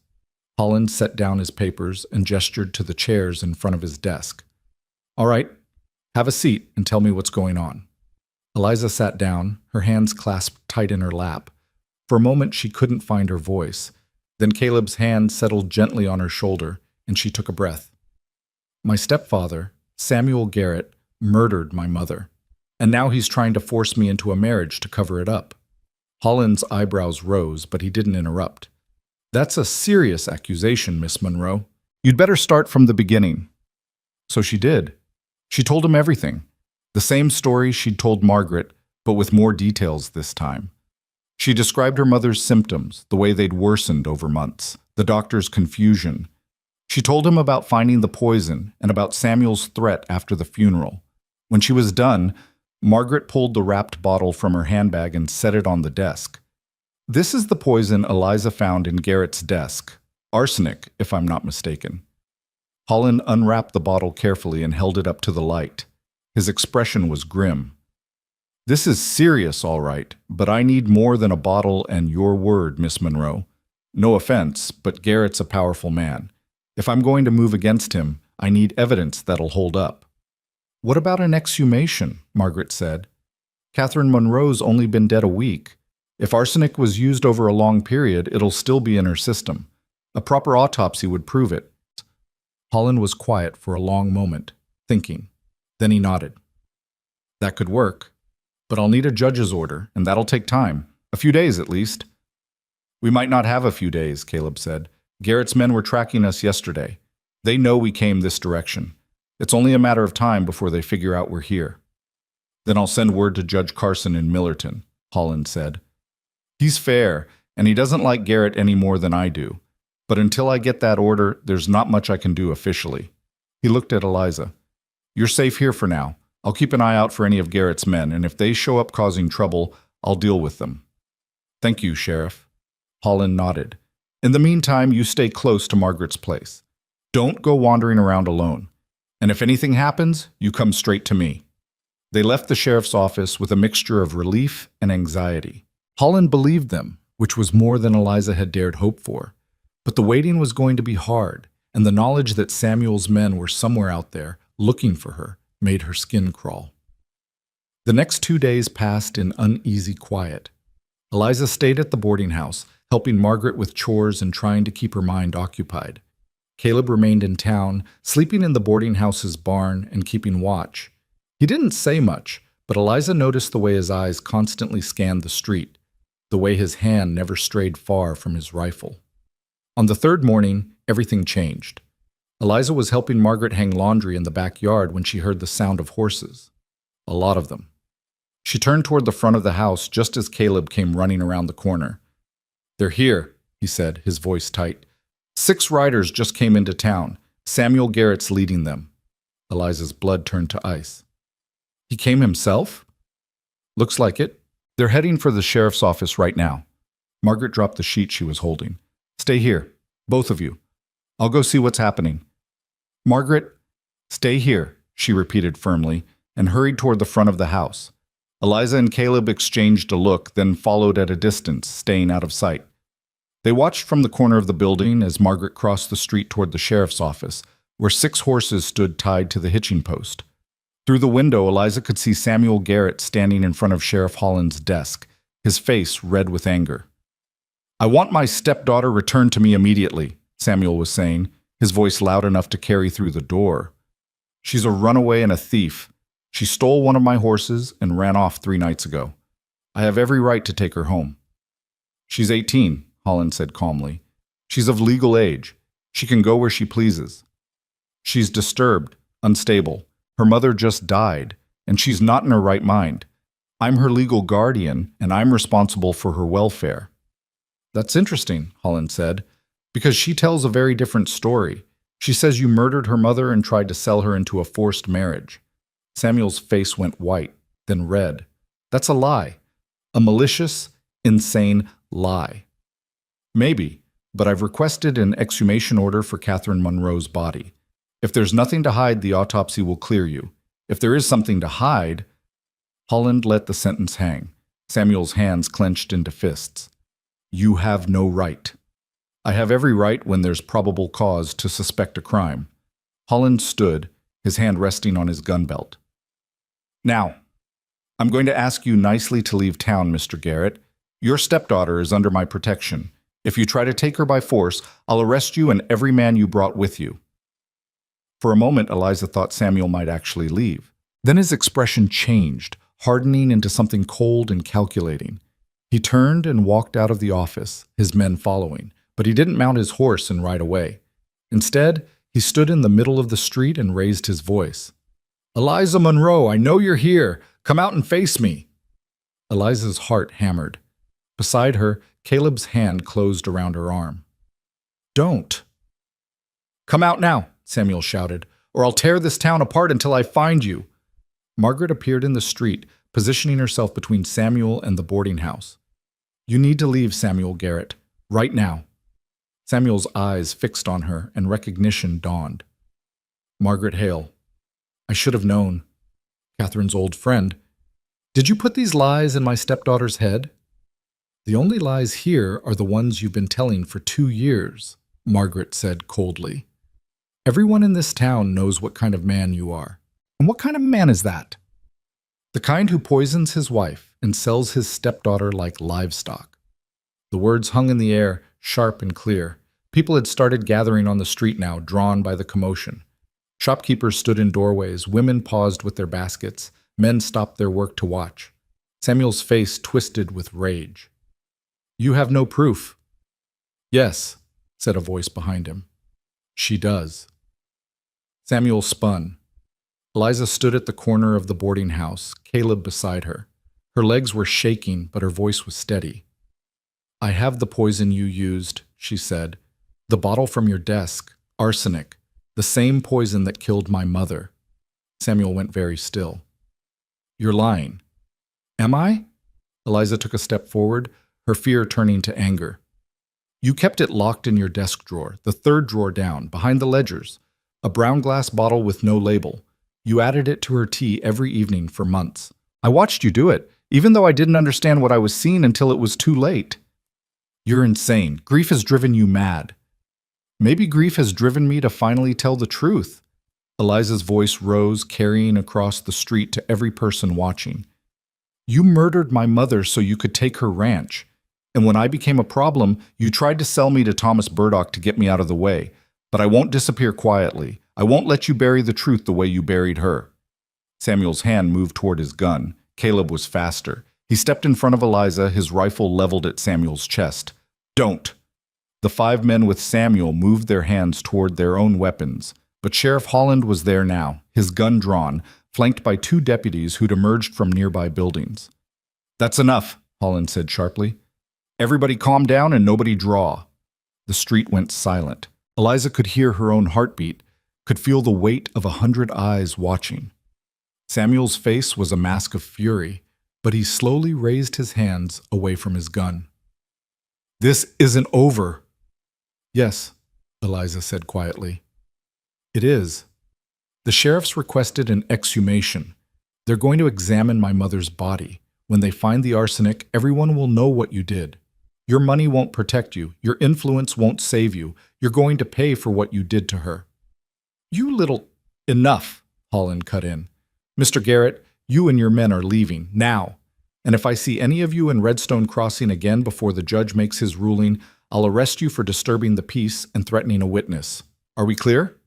Holland set down his papers and gestured to the chairs in front of his desk. "All right, have a seat and tell me what's going on." Eliza sat down, her hands clasped tight in her lap. For a moment she couldn't find her voice. Then Caleb's hand settled gently on her shoulder, and she took a breath. "My stepfather, Samuel Garrett, murdered my mother, and now he's trying to force me into a marriage to cover it up." Holland's eyebrows rose, but he didn't interrupt. "That's a serious accusation, Miss Monroe. You'd better start from the beginning." So she did. She told him everything. The same story she'd told Margaret, but with more details this time. She described her mother's symptoms, the way they'd worsened over months, the doctor's confusion. She told him about finding the poison and about Samuel's threat after the funeral. When she was done, Margaret pulled the wrapped bottle from her handbag and set it on the desk. "This is the poison Eliza found in Garrett's desk. Arsenic, if I'm not mistaken." Holland unwrapped the bottle carefully and held it up to the light. His expression was grim. "This is serious, all right, but I need more than a bottle and your word, Miss Monroe. No offense, but Garrett's a powerful man. If I'm going to move against him, I need evidence that'll hold up." "What about an exhumation?" Margaret said. "Catherine Monroe's only been dead a week. If arsenic was used over a long period, it'll still be in her system. A proper autopsy would prove it." Holland was quiet for a long moment, thinking. Then he nodded. "That could work. But I'll need a judge's order, and that'll take time. A few days, at least." "We might not have a few days," Caleb said. "Garrett's men were tracking us yesterday. They know we came this direction. It's only a matter of time before they figure out we're here." "Then I'll send word to Judge Carson in Millerton," Holland said. "He's fair, and he doesn't like Garrett any more than I do. But until I get that order, there's not much I can do officially." He looked at Eliza. "You're safe here for now. I'll keep an eye out for any of Garrett's men, and if they show up causing trouble, I'll deal with them." "Thank you, Sheriff." Holland nodded. "In the meantime, you stay close to Margaret's place. Don't go wandering around alone. And if anything happens, you come straight to me." They left the sheriff's office with a mixture of relief and anxiety. Holland believed them, which was more than Eliza had dared hope for. But the waiting was going to be hard, and the knowledge that Samuel's men were somewhere out there, looking for her, made her skin crawl. The next 2 days passed in uneasy quiet. Eliza stayed at the boarding house, helping Margaret with chores and trying to keep her mind occupied. Caleb remained in town, sleeping in the boarding house's barn and keeping watch. He didn't say much, but Eliza noticed the way his eyes constantly scanned the street. the way his hand never strayed far from his rifle. On the third morning, everything changed. Eliza was helping Margaret hang laundry in the backyard when she heard the sound of horses. A lot of them. She turned toward the front of the house just as Caleb came running around the corner. "They're here," he said, his voice tight. "6 riders just came into town. Samuel Garrett's leading them." Eliza's blood turned to ice. "He came himself?" "Looks like it. They're heading for the sheriff's office right now." Margaret dropped the sheet she was holding. "Stay here, both of you. I'll go see what's happening." "Margaret, stay here," she repeated firmly, and hurried toward the front of the house. Eliza and Caleb exchanged a look, then followed at a distance, staying out of sight. They watched from the corner of the building as Margaret crossed the street toward the sheriff's office, where 6 horses stood tied to the hitching post. Through the window, Eliza could see Samuel Garrett standing in front of Sheriff Holland's desk, his face red with anger. "I want my stepdaughter returned to me immediately," Samuel was saying, his voice loud enough to carry through the door. "She's a runaway and a thief. She stole one of my horses and ran off 3 nights ago. I have every right to take her home." "She's 18, Holland said calmly. "She's of legal age. She can go where she pleases. She's disturbed, unstable. Her mother just died, and she's not in her right mind. I'm her legal guardian, and I'm responsible for her welfare." "That's interesting," Holland said, "because she tells a very different story. She says you murdered her mother and tried to sell her into a forced marriage." Samuel's face went white, then red. "That's a lie. A malicious, insane lie." "Maybe, but I've requested an exhumation order for Catherine Monroe's body. If there's nothing to hide, the autopsy will clear you. If there is something to hide—" Holland let the sentence hang. Samuel's hands clenched into fists. "You have no right." "I have every right when there's probable cause to suspect a crime." Holland stood, his hand resting on his gun belt. "Now, I'm going to ask you nicely to leave town, Mr. Garrett. Your stepdaughter is under my protection. If you try to take her by force, I'll arrest you and every man you brought with you." For a moment, Eliza thought Samuel might actually leave. Then his expression changed, hardening into something cold and calculating. He turned and walked out of the office, his men following, but he didn't mount his horse and ride away. Instead, he stood in the middle of the street and raised his voice. "Eliza Monroe, I know you're here. Come out and face me." Eliza's heart hammered. Beside her, Caleb's hand closed around her arm. "Don't." "Come out now," Samuel shouted, "or I'll tear this town apart until I find you." Margaret appeared in the street, positioning herself between Samuel and the boarding house. "You need to leave, Samuel Garrett, right now." Samuel's eyes fixed on her, and recognition dawned. "Margaret Hale. I should have known. Catherine's old friend. Did you put these lies in my stepdaughter's head?" "The only lies here are the ones you've been telling for 2 years," Margaret said coldly. "Everyone in this town knows what kind of man you are." "And what kind of man is that?" "The kind who poisons his wife and sells his stepdaughter like livestock." The words hung in the air, sharp and clear. People had started gathering on the street now, drawn by the commotion. Shopkeepers stood in doorways, women paused with their baskets, men stopped their work to watch. Samuel's face twisted with rage. "You have no proof." "Yes," said a voice behind him. "She does." Samuel spun. Eliza stood at the corner of the boarding house, Caleb beside her. Her legs were shaking, but her voice was steady. "I have the poison you used," she said. "The bottle from your desk, arsenic, the same poison that killed my mother." Samuel went very still. "You're lying." "Am I?" Eliza took a step forward, her fear turning to anger. "You kept it locked in your desk drawer, the 3rd drawer down, behind the ledgers. A brown glass bottle with no label. You added it to her tea every evening for months. I watched you do it, even though I didn't understand what I was seeing until it was too late." "You're insane. Grief has driven you mad." "Maybe grief has driven me to finally tell the truth." Eliza's voice rose, carrying across the street to every person watching. "You murdered my mother so you could take her ranch. And when I became a problem, you tried to sell me to Thomas Burdock to get me out of the way. But I won't disappear quietly. I won't let you bury the truth the way you buried her." Samuel's hand moved toward his gun. Caleb was faster. He stepped in front of Eliza, his rifle leveled at Samuel's chest. "Don't!" The 5 men with Samuel moved their hands toward their own weapons, but Sheriff Holland was there now, his gun drawn, flanked by 2 deputies who'd emerged from nearby buildings. "That's enough," Holland said sharply. "Everybody calm down and nobody draw." The street went silent. Eliza could hear her own heartbeat, could feel the weight of 100 eyes watching. Samuel's face was a mask of fury, but he slowly raised his hands away from his gun. "This isn't over." "Yes," Eliza said quietly. "It is. The sheriffs requested an exhumation. They're going to examine my mother's body. When they find the arsenic, everyone will know what you did. Your money won't protect you. Your influence won't save you. You're going to pay for what you did to her." "You little—" "Enough," Holland cut in. "Mr. Garrett, you and your men are leaving, now. And if I see any of you in Redstone Crossing again before the judge makes his ruling, I'll arrest you for disturbing the peace and threatening a witness. Are we clear?"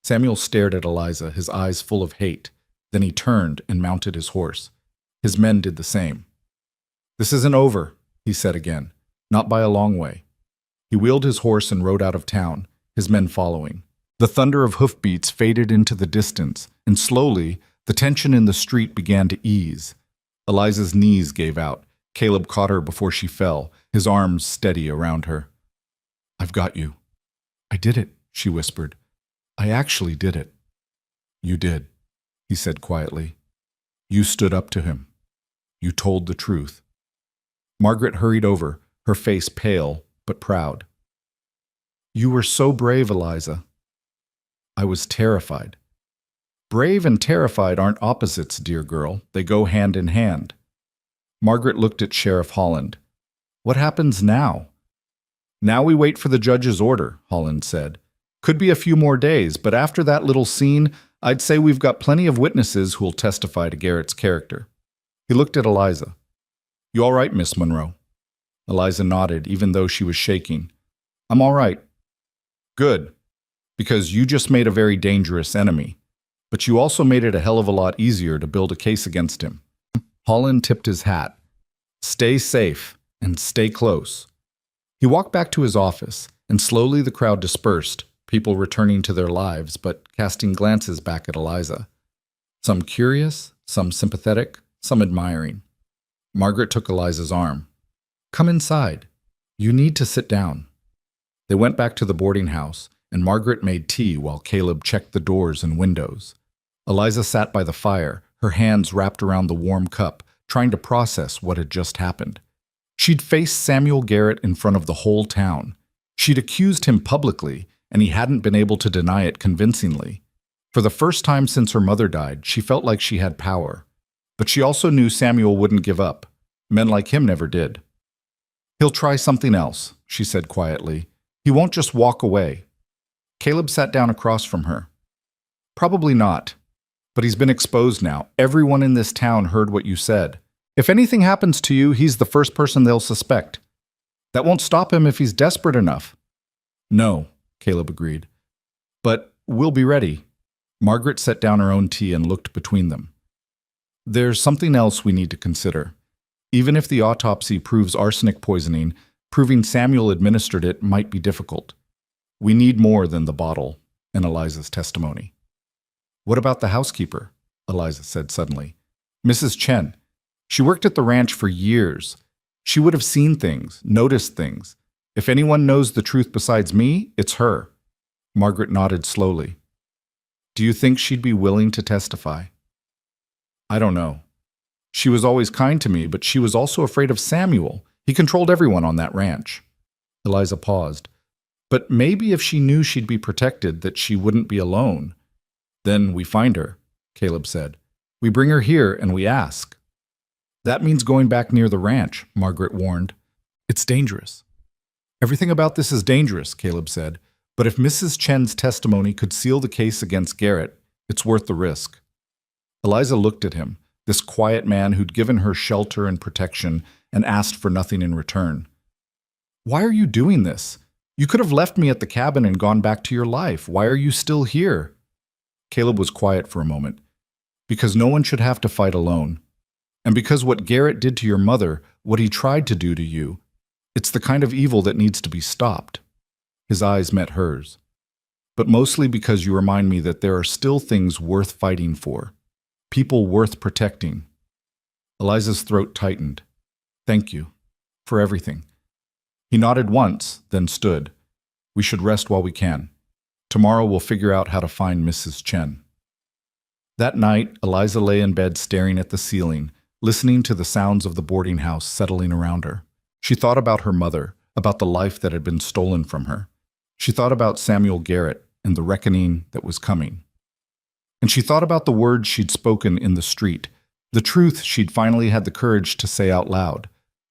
Samuel stared at Eliza, his eyes full of hate. Then he turned and mounted his horse. His men did the same. "This isn't over," he said again. "Not by a long way." He wheeled his horse and rode out of town, his men following. The thunder of hoofbeats faded into the distance, and slowly, the tension in the street began to ease. Eliza's knees gave out. Caleb caught her before she fell, his arms steady around her. "I've got you." "I did it," she whispered. "I actually did it." "You did," he said quietly. "You stood up to him. You told the truth." Margaret hurried over, her face pale but proud. "You were so brave, Eliza." "I was terrified." "Brave and terrified aren't opposites, dear girl. They go hand in hand." Margaret looked at Sheriff Holland. "What happens now?" "Now we wait for the judge's order," Holland said. "Could be a few more days, but after that little scene, I'd say we've got plenty of witnesses who'll testify to Garrett's character." He looked at Eliza. "You all right, Miss Monroe?" Eliza nodded, even though she was shaking. "I'm all right." "Good, because you just made a very dangerous enemy. But you also made it a hell of a lot easier to build a case against him." Holland tipped his hat. "Stay safe and stay close." He walked back to his office, and slowly the crowd dispersed, people returning to their lives but casting glances back at Eliza. Some curious, some sympathetic, some admiring. Margaret took Eliza's arm. "Come inside. You need to sit down." They went back to the boarding house, and Margaret made tea while Caleb checked the doors and windows. Eliza sat by the fire, her hands wrapped around the warm cup, trying to process what had just happened. She'd faced Samuel Garrett in front of the whole town. She'd accused him publicly, and he hadn't been able to deny it convincingly. For the first time since her mother died, she felt like she had power. But she also knew Samuel wouldn't give up. Men like him never did. "He'll try something else," she said quietly. "He won't just walk away." Caleb sat down across from her. "Probably not. But he's been exposed now. Everyone in this town heard what you said. If anything happens to you, he's the first person they'll suspect. That won't stop him if he's desperate enough." "No," Caleb agreed. "But we'll be ready." Margaret set down her own tea and looked between them. "There's something else we need to consider. Even if the autopsy proves arsenic poisoning, proving Samuel administered it might be difficult. We need more than the bottle and Eliza's testimony." "What about the housekeeper?" Eliza said suddenly. "Mrs. Chen. She worked at the ranch for years. She would have seen things, noticed things. If anyone knows the truth besides me, it's her." Margaret nodded slowly. "Do you think she'd be willing to testify?" "I don't know. She was always kind to me, but she was also afraid of Samuel. He controlled everyone on that ranch." Eliza paused. "But maybe if she knew she'd be protected, that she wouldn't be alone." "Then we find her," Caleb said. "We bring her here and we ask." "That means going back near the ranch," Margaret warned. "It's dangerous." "Everything about this is dangerous," Caleb said. "But if Mrs. Chen's testimony could seal the case against Garrett, it's worth the risk." Eliza looked at him, this quiet man who'd given her shelter and protection and asked for nothing in return. "Why are you doing this? You could have left me at the cabin and gone back to your life. Why are you still here?" Caleb was quiet for a moment. "Because no one should have to fight alone. And because what Garrett did to your mother, what he tried to do to you, it's the kind of evil that needs to be stopped." His eyes met hers. "But mostly because you remind me that there are still things worth fighting for, people worth protecting." Eliza's throat tightened. "Thank you. For everything." He nodded once, then stood. "We should rest while we can. Tomorrow we'll figure out how to find Mrs. Chen." That night, Eliza lay in bed staring at the ceiling, listening to the sounds of the boarding house settling around her. She thought about her mother, about the life that had been stolen from her. She thought about Samuel Garrett and the reckoning that was coming. And she thought about the words she'd spoken in the street, the truth she'd finally had the courage to say out loud.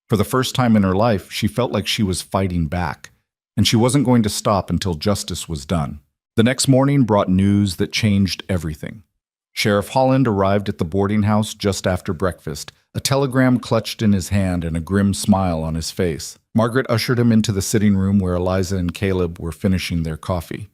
For the first time in her life, she felt like she was fighting back, and she wasn't going to stop until justice was done. The next morning brought news that changed everything. Sheriff Holland arrived at the boarding house just after breakfast, a telegram clutched in his hand and a grim smile on his face. Margaret ushered him into the sitting room where Eliza and Caleb were finishing their coffee.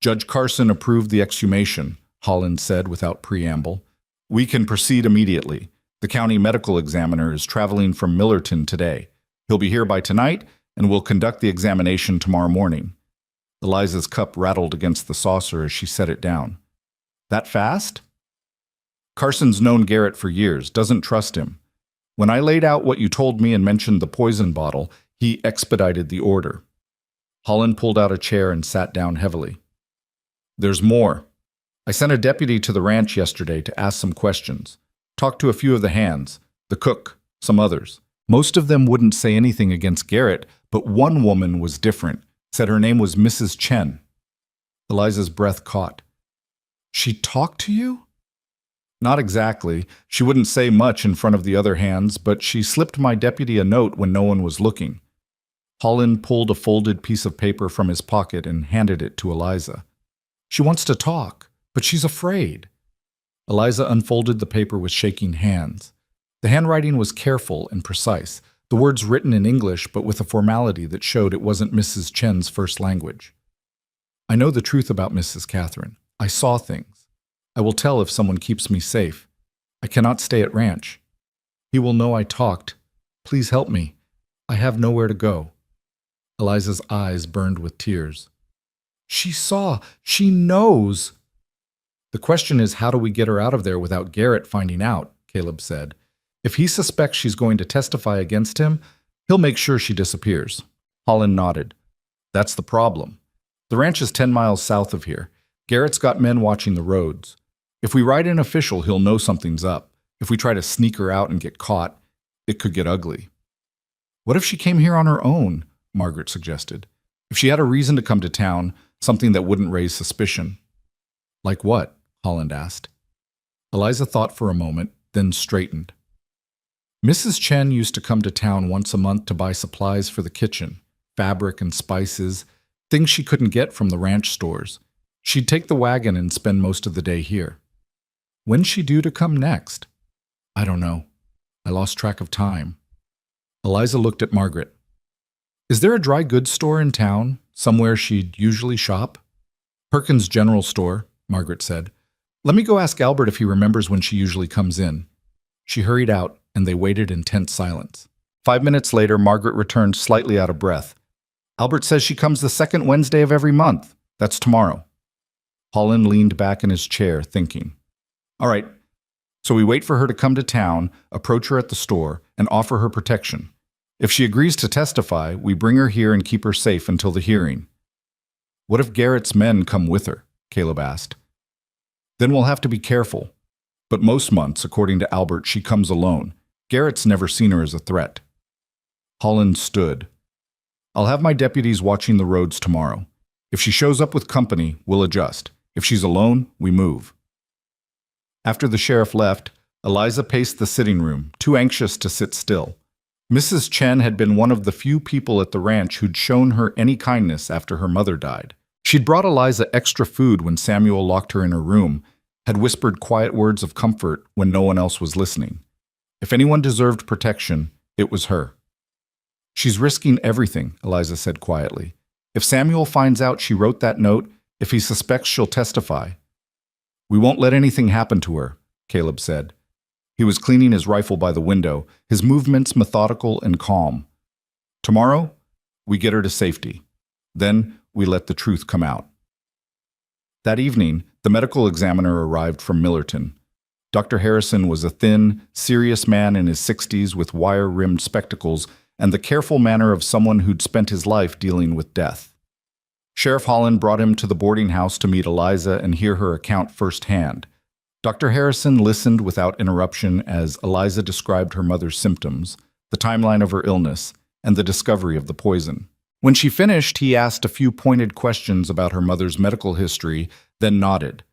"Judge Carson approved the exhumation," Holland said without preamble. "We can proceed immediately. The county medical examiner is traveling from Millerton today. He'll be here by tonight, and we'll conduct the examination tomorrow morning." Eliza's cup rattled against the saucer as she set it down. "That fast?" "Carson's known Garrett for years, doesn't trust him. When I laid out what you told me and mentioned the poison bottle, he expedited the order." Holland pulled out a chair and sat down heavily. "There's more. I sent a deputy to the ranch yesterday to ask some questions. Talked to a few of the hands, the cook, some others. Most of them wouldn't say anything against Garrett, but one woman was different, said her name was Mrs. Chen." Eliza's breath caught. "She talked to you?" "Not exactly. She wouldn't say much in front of the other hands, but she slipped my deputy a note when no one was looking." Holland pulled a folded piece of paper from his pocket and handed it to Eliza. "She wants to talk, but she's afraid." Eliza unfolded the paper with shaking hands. The handwriting was careful and precise, the words written in English but with a formality that showed it wasn't Mrs. Chen's first language. "I know the truth about Mrs. Catherine. I saw things. I will tell if someone keeps me safe. I cannot stay at ranch. He will know I talked. Please help me. I have nowhere to go." Eliza's eyes burned with tears. "She saw. She knows." "The question is, how do we get her out of there without Garrett finding out?" Caleb said. "If he suspects she's going to testify against him, he'll make sure she disappears." Holland nodded. "That's the problem. The ranch is 10 miles south of here. Garrett's got men watching the roads. If we write an official, he'll know something's up. If we try to sneak her out and get caught, it could get ugly." "What if she came here on her own?" Margaret suggested. "If she had a reason to come to town, something that wouldn't raise suspicion." "Like what?" Holland asked. Eliza thought for a moment, then straightened. "Mrs. Chen used to come to town once a month to buy supplies for the kitchen, fabric and spices, things she couldn't get from the ranch stores. She'd take the wagon and spend most of the day here. When's she due to come next?" "I don't know. I lost track of time." Eliza looked at Margaret. "Is there a dry goods store in town, somewhere she'd usually shop?" "Perkins General Store," Margaret said. "Let me go ask Albert if he remembers when she usually comes in." She hurried out, and they waited in tense silence. 5 minutes later, Margaret returned slightly out of breath. "Albert says she comes the second Wednesday of every month. That's tomorrow." Holland leaned back in his chair, thinking. "All right, so we wait for her to come to town, approach her at the store, and offer her protection. If she agrees to testify, we bring her here and keep her safe until the hearing." "What if Garrett's men come with her?" Caleb asked. "Then we'll have to be careful. But most months, according to Albert, she comes alone. Garrett's never seen her as a threat." Holland stood. "I'll have my deputies watching the roads tomorrow. If she shows up with company, we'll adjust. If she's alone, we move." After the sheriff left, Eliza paced the sitting room, too anxious to sit still. Mrs. Chen had been one of the few people at the ranch who'd shown her any kindness after her mother died. She'd brought Eliza extra food when Samuel locked her in her room, had whispered quiet words of comfort when no one else was listening. If anyone deserved protection, it was her. "She's risking everything," Eliza said quietly. "If Samuel finds out she wrote that note, if he suspects she'll testify." "We won't let anything happen to her," Caleb said. He was cleaning his rifle by the window, his movements methodical and calm. Tomorrow, we get her to safety. Then we let the truth come out. That evening, the medical examiner arrived from Millerton. Dr. Harrison was a thin, serious man in his 60s with wire-rimmed spectacles and the careful manner of someone who'd spent his life dealing with death. Sheriff Holland brought him to the boarding house to meet Eliza and hear her account firsthand. Dr. Harrison listened without interruption as Eliza described her mother's symptoms, the timeline of her illness, and the discovery of the poison. When she finished, he asked a few pointed questions about her mother's medical history, then nodded.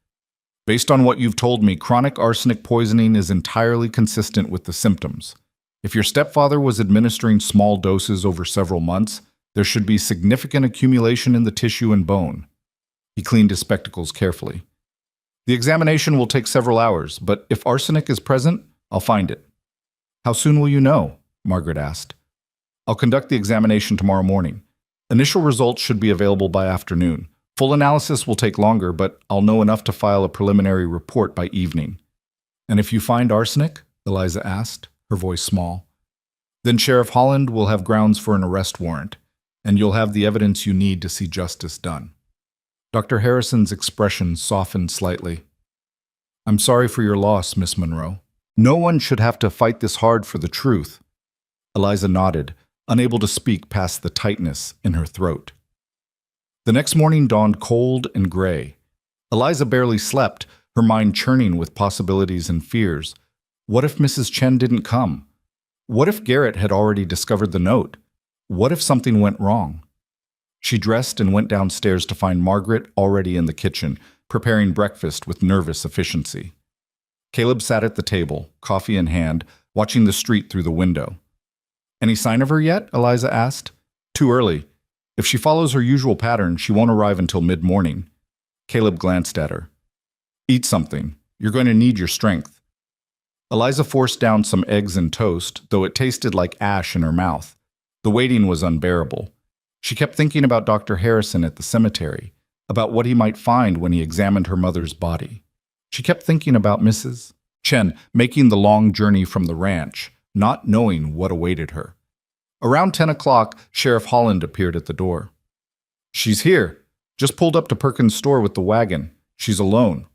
Based on what you've told me, chronic arsenic poisoning is entirely consistent with the symptoms. If your stepfather was administering small doses over several months, there should be significant accumulation in the tissue and bone. He cleaned his spectacles carefully. The examination will take several hours, but if arsenic is present, I'll find it. How soon will you know? Margaret asked. I'll conduct the examination tomorrow morning. Initial results should be available by afternoon. Full analysis will take longer, but I'll know enough to file a preliminary report by evening. And if you find arsenic? Eliza asked, her voice small. Then Sheriff Holland will have grounds for an arrest warrant, and you'll have the evidence you need to see justice done. Dr. Harrison's expression softened slightly. I'm sorry for your loss, Miss Monroe. No one should have to fight this hard for the truth. Eliza nodded, unable to speak past the tightness in her throat. The next morning dawned cold and gray. Eliza barely slept, her mind churning with possibilities and fears. What if Mrs. Chen didn't come? What if Garrett had already discovered the note? What if something went wrong? She dressed and went downstairs to find Margaret already in the kitchen, preparing breakfast with nervous efficiency. Caleb sat at the table, coffee in hand, watching the street through the window. Any sign of her yet? Eliza asked. Too early. If she follows her usual pattern, she won't arrive until mid-morning. Caleb glanced at her. Eat something. You're going to need your strength. Eliza forced down some eggs and toast, though it tasted like ash in her mouth. The waiting was unbearable. She kept thinking about Dr. Harrison at the cemetery, about what he might find when he examined her mother's body. She kept thinking about Mrs. Chen making the long journey from the ranch, not knowing what awaited her. Around 10 o'clock, Sheriff Holland appeared at the door. She's here. Just pulled up to Perkins' store with the wagon. She's alone.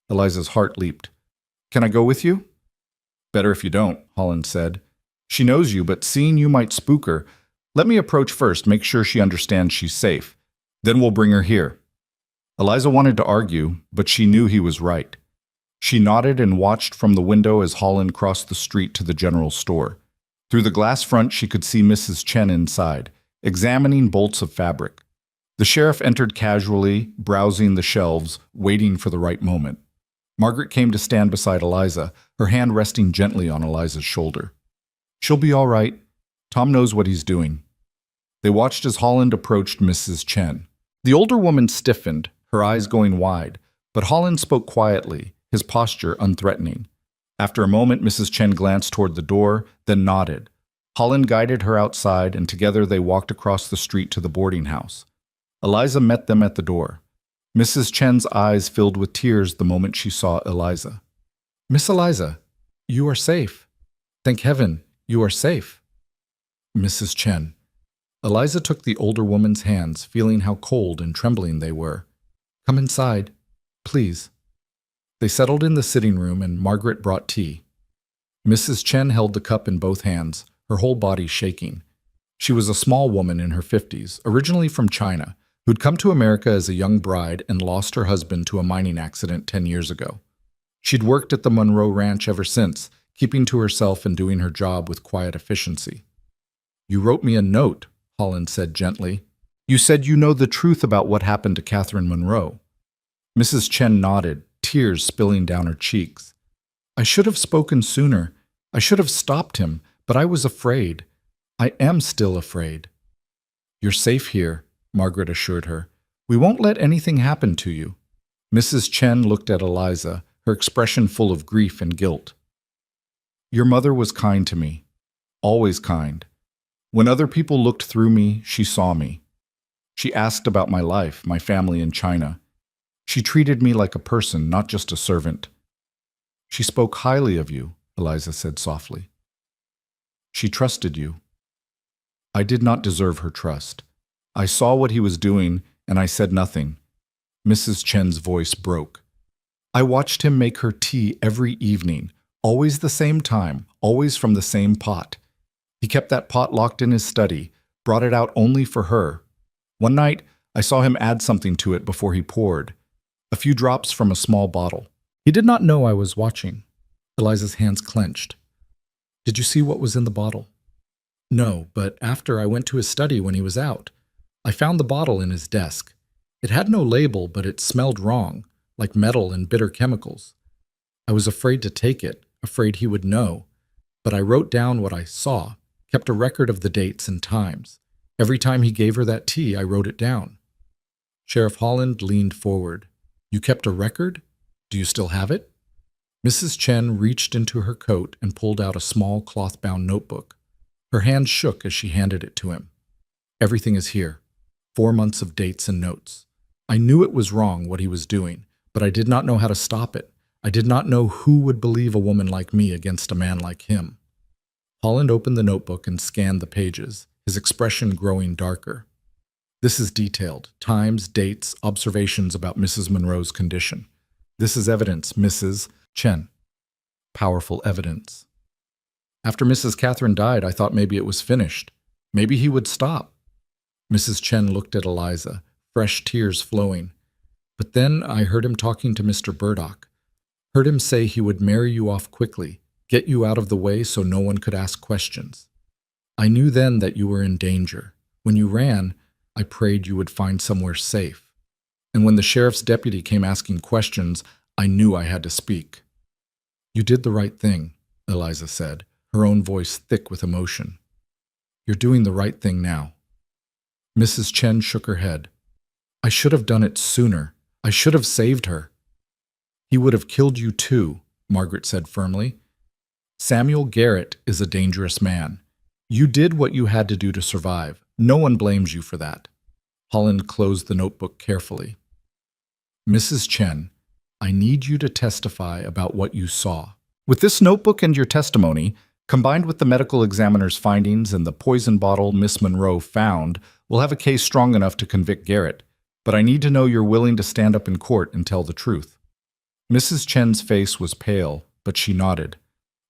Eliza's heart leaped. Can I go with you? Better if you don't, Holland said. She knows you, but seeing you might spook her. Let me approach first, make sure she understands she's safe. Then we'll bring her here. Eliza wanted to argue, but she knew he was right. She nodded and watched from the window as Holland crossed the street to the general store. Through the glass front, she could see Mrs. Chen inside, examining bolts of fabric. The sheriff entered casually, browsing the shelves, waiting for the right moment. Margaret came to stand beside Eliza, her hand resting gently on Eliza's shoulder. She'll be all right. Tom knows what he's doing. They watched as Holland approached Mrs. Chen. The older woman stiffened, her eyes going wide, but Holland spoke quietly, his posture unthreatening. After a moment, Mrs. Chen glanced toward the door, then nodded. Holland guided her outside, and together they walked across the street to the boarding house. Eliza met them at the door. Mrs. Chen's eyes filled with tears the moment she saw Eliza. Miss Eliza, you are safe. Thank heaven, you are safe. Mrs. Chen. Eliza took the older woman's hands, feeling how cold and trembling they were. Come inside, please. They settled in the sitting room and Margaret brought tea. Mrs. Chen held the cup in both hands, her whole body shaking. She was a small woman in her 50s, originally from China, who'd come to America as a young bride and lost her husband to a mining accident 10 years ago. She'd worked at the Monroe Ranch ever since, keeping to herself and doing her job with quiet efficiency. You wrote me a note, Holland said gently. You said you know the truth about what happened to Catherine Monroe. Mrs. Chen nodded, tears spilling down her cheeks. I should have spoken sooner. I should have stopped him, but I was afraid. I am still afraid. You're safe here, Margaret assured her. We won't let anything happen to you. Mrs. Chen looked at Eliza, her expression full of grief and guilt. Your mother was kind to me, always kind. When other people looked through me, she saw me. She asked about my life, my family in China. She treated me like a person, not just a servant. She spoke highly of you. Eliza said softly. She trusted you. I did not deserve her trust. I saw what he was doing, and I said nothing. Mrs. Chen's voice broke. I watched him make her tea every evening, always the same time, always from the same pot. He kept that pot locked in his study, brought it out only for her. One night, I saw him add something to it before he poured, a few drops from a small bottle. He did not know I was watching. Eliza's hands clenched. Did you see what was in the bottle? No, but after I went to his study when he was out, I found the bottle in his desk. It had no label, but it smelled wrong, like metal and bitter chemicals. I was afraid to take it, afraid he would know, but I wrote down what I saw, kept a record of the dates and times. Every time he gave her that tea, I wrote it down. Sheriff Holland leaned forward. You kept a record? Do you still have it? Mrs. Chen reached into her coat and pulled out a small cloth-bound notebook. Her hand shook as she handed it to him. Everything is here. 4 months of dates and notes. I knew it was wrong what he was doing, but I did not know how to stop it. I did not know who would believe a woman like me against a man like him. Holland opened the notebook and scanned the pages, his expression growing darker. This is detailed. Times, dates, observations about Mrs. Monroe's condition. This is evidence, Mrs. Chen. Powerful evidence. After Mrs. Catherine died, I thought maybe it was finished. Maybe he would stop. Mrs. Chen looked at Eliza, fresh tears flowing. But then I heard him talking to Mr. Burdock. Heard him say he would marry you off quickly, get you out of the way so no one could ask questions. I knew then that you were in danger. When you ran, I prayed you would find somewhere safe. And when the sheriff's deputy came asking questions, I knew I had to speak. You did the right thing, Eliza said, her own voice thick with emotion. You're doing the right thing now. Mrs. Chen shook her head. I should have done it sooner. I should have saved her. He would have killed you too, Margaret said firmly. Samuel Garrett is a dangerous man. You did what you had to do to survive. No one blames you for that. Holland closed the notebook carefully. Mrs. Chen, I need you to testify about what you saw. With this notebook and your testimony, combined with the medical examiner's findings and the poison bottle Miss Monroe found, we'll have a case strong enough to convict Garrett. But I need to know you're willing to stand up in court and tell the truth. Mrs. Chen's face was pale, but she nodded.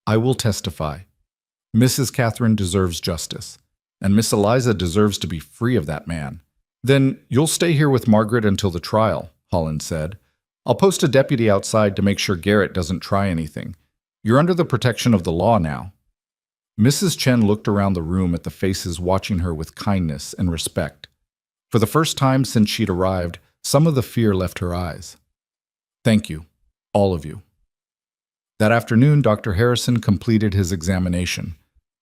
I will testify. Mrs. Catherine deserves justice, and Miss Eliza deserves to be free of that man. Then you'll stay here with Margaret until the trial, Holland said. I'll post a deputy outside to make sure Garrett doesn't try anything. You're under the protection of the law now. Mrs. Chen looked around the room at the faces watching her with kindness and respect. For the first time since she'd arrived, some of the fear left her eyes. Thank you, all of you. That afternoon, Dr. Harrison completed his examination.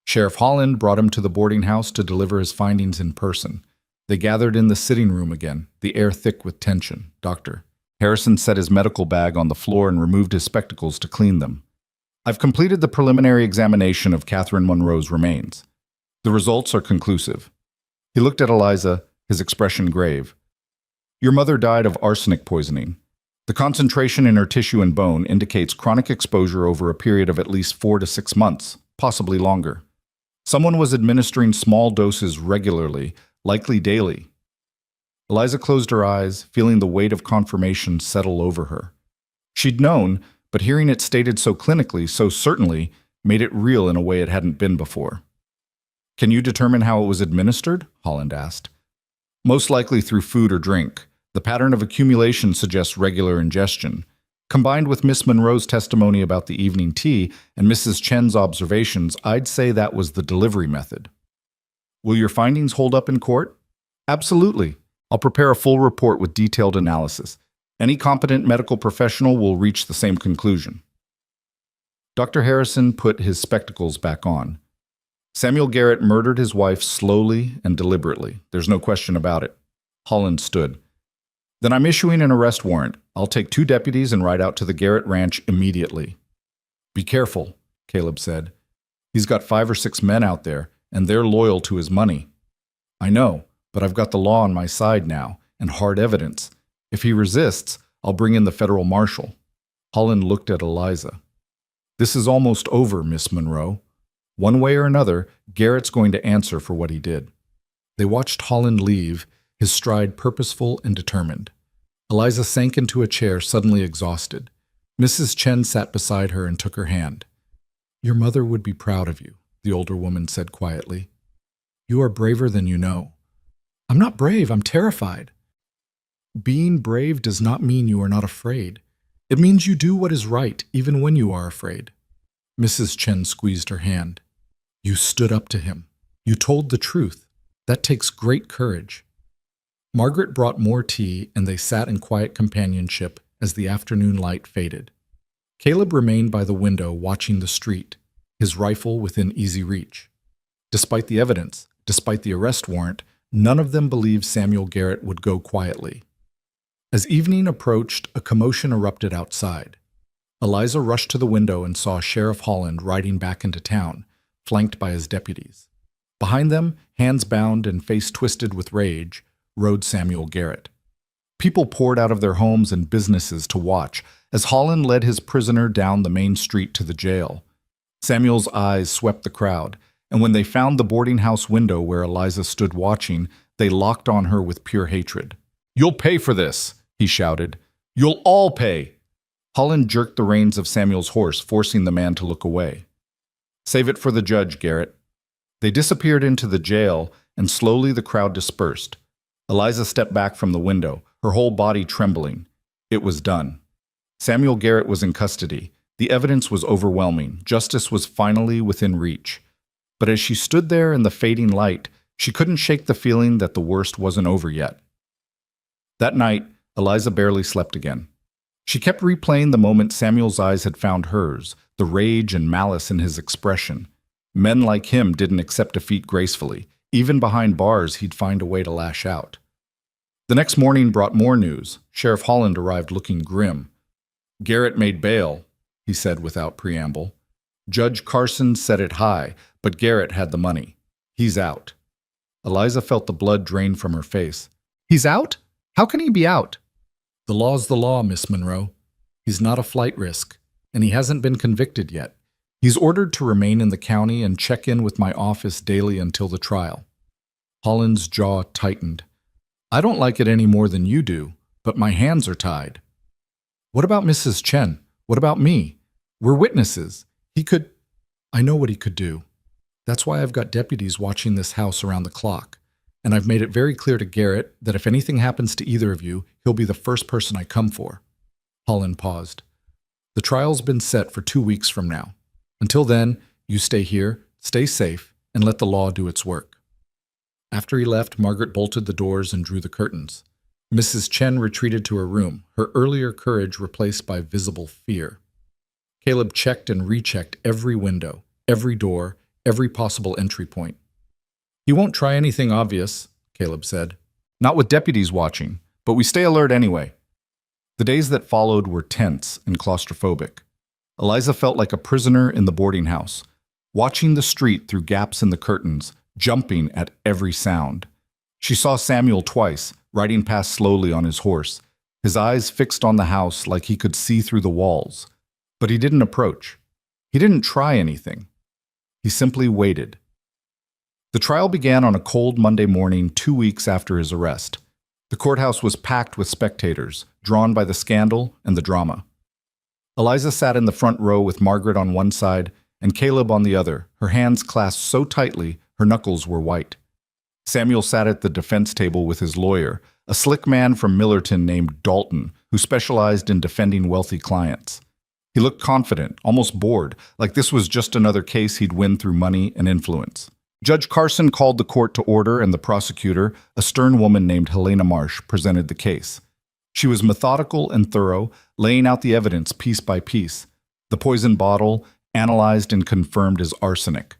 Sheriff Holland brought him to the boarding house to deliver his findings in person. They gathered in the sitting room again, the air thick with tension. Dr. Harrison set his medical bag on the floor and removed his spectacles to clean them. I've completed the preliminary examination of Catherine Monroe's remains. The results are conclusive. He looked at Eliza, his expression grave. Your mother died of arsenic poisoning. The concentration in her tissue and bone indicates chronic exposure over a period of at least 4 to 6 months, possibly longer. Someone was administering small doses regularly, likely daily. Eliza closed her eyes, feeling the weight of confirmation settle over her. She'd known, but hearing it stated so clinically, so certainly, made it real in a way it hadn't been before. Can you determine how it was administered? Holland asked. Most likely through food or drink. The pattern of accumulation suggests regular ingestion. Combined with Miss Monroe's testimony about the evening tea and Mrs. Chen's observations, I'd say that was the delivery method. Will your findings hold up in court? Absolutely. I'll prepare a full report with detailed analysis. Any competent medical professional will reach the same conclusion. Dr. Harrison put his spectacles back on. Samuel Garrett murdered his wife slowly and deliberately. There's no question about it. Holland stood. Then I'm issuing an arrest warrant. I'll take 2 deputies and ride out to the Garrett ranch immediately. Be careful, Caleb said. He's got 5 or 6 men out there, and they're loyal to his money. I know, but I've got the law on my side now, and hard evidence. If he resists, I'll bring in the federal marshal. Holland looked at Eliza. This is almost over, Miss Monroe. One way or another, Garrett's going to answer for what he did. They watched Holland leave, his stride purposeful and determined. Eliza sank into a chair, suddenly exhausted. Mrs. Chen sat beside her and took her hand. "Your mother would be proud of you," the older woman said quietly. "You are braver than you know." "I'm not brave, I'm terrified." "Being brave does not mean you are not afraid. It means you do what is right, even when you are afraid." Mrs. Chen squeezed her hand. "You stood up to him. You told the truth. That takes great courage." Margaret brought more tea, and they sat in quiet companionship as the afternoon light faded. Caleb remained by the window watching the street, his rifle within easy reach. Despite the evidence, despite the arrest warrant, none of them believed Samuel Garrett would go quietly. As evening approached, a commotion erupted outside. Eliza rushed to the window and saw Sheriff Holland riding back into town, flanked by his deputies. Behind them, hands bound and face twisted with rage, rode Samuel Garrett. People poured out of their homes and businesses to watch as Holland led his prisoner down the main street to the jail. Samuel's eyes swept the crowd, and when they found the boarding house window where Eliza stood watching, they locked on her with pure hatred. "You'll pay for this," he shouted. "You'll all pay." Holland jerked the reins of Samuel's horse, forcing the man to look away. "Save it for the judge, Garrett." They disappeared into the jail, and slowly the crowd dispersed. Eliza stepped back from the window, her whole body trembling. It was done. Samuel Garrett was in custody. The evidence was overwhelming. Justice was finally within reach. But as she stood there in the fading light, she couldn't shake the feeling that the worst wasn't over yet. That night, Eliza barely slept again. She kept replaying the moment Samuel's eyes had found hers, the rage and malice in his expression. Men like him didn't accept defeat gracefully. Even behind bars, he'd find a way to lash out. The next morning brought more news. Sheriff Holland arrived looking grim. "Garrett made bail," he said without preamble. "Judge Carson set it high, but Garrett had the money. He's out." Eliza felt the blood drain from her face. "He's out? How can he be out?" "The law's the law, Miss Monroe. He's not a flight risk, and he hasn't been convicted yet. He's ordered to remain in the county and check in with my office daily until the trial." Holland's jaw tightened. "I don't like it any more than you do, but my hands are tied." "What about Mrs. Chen? What about me? We're witnesses. He could—" "I know what he could do. That's why I've got deputies watching this house around the clock. And I've made it very clear to Garrett that if anything happens to either of you, he'll be the first person I come for." Holland paused. "The trial's been set for 2 weeks from now. Until then, you stay here, stay safe, and let the law do its work." After he left, Margaret bolted the doors and drew the curtains. Mrs. Chen retreated to her room, her earlier courage replaced by visible fear. Caleb checked and rechecked every window, every door, every possible entry point. "He won't try anything obvious," Caleb said. "Not with deputies watching, but we stay alert anyway." The days that followed were tense and claustrophobic. Eliza felt like a prisoner in the boarding house, watching the street through gaps in the curtains, jumping at every sound. She saw Samuel twice, riding past slowly on his horse, his eyes fixed on the house like he could see through the walls. But he didn't approach. He didn't try anything. He simply waited. The trial began on a cold Monday morning 2 weeks after his arrest. The courthouse was packed with spectators, drawn by the scandal and the drama. Eliza sat in the front row with Margaret on one side and Caleb on the other, her hands clasped so tightly her knuckles were white. Samuel sat at the defense table with his lawyer, a slick man from Millerton named Dalton, who specialized in defending wealthy clients. He looked confident, almost bored, like this was just another case he'd win through money and influence. Judge Carson called the court to order, and the prosecutor, a stern woman named Helena Marsh, presented the case. She was methodical and thorough, laying out the evidence piece by piece. The poison bottle, analyzed and confirmed as arsenic.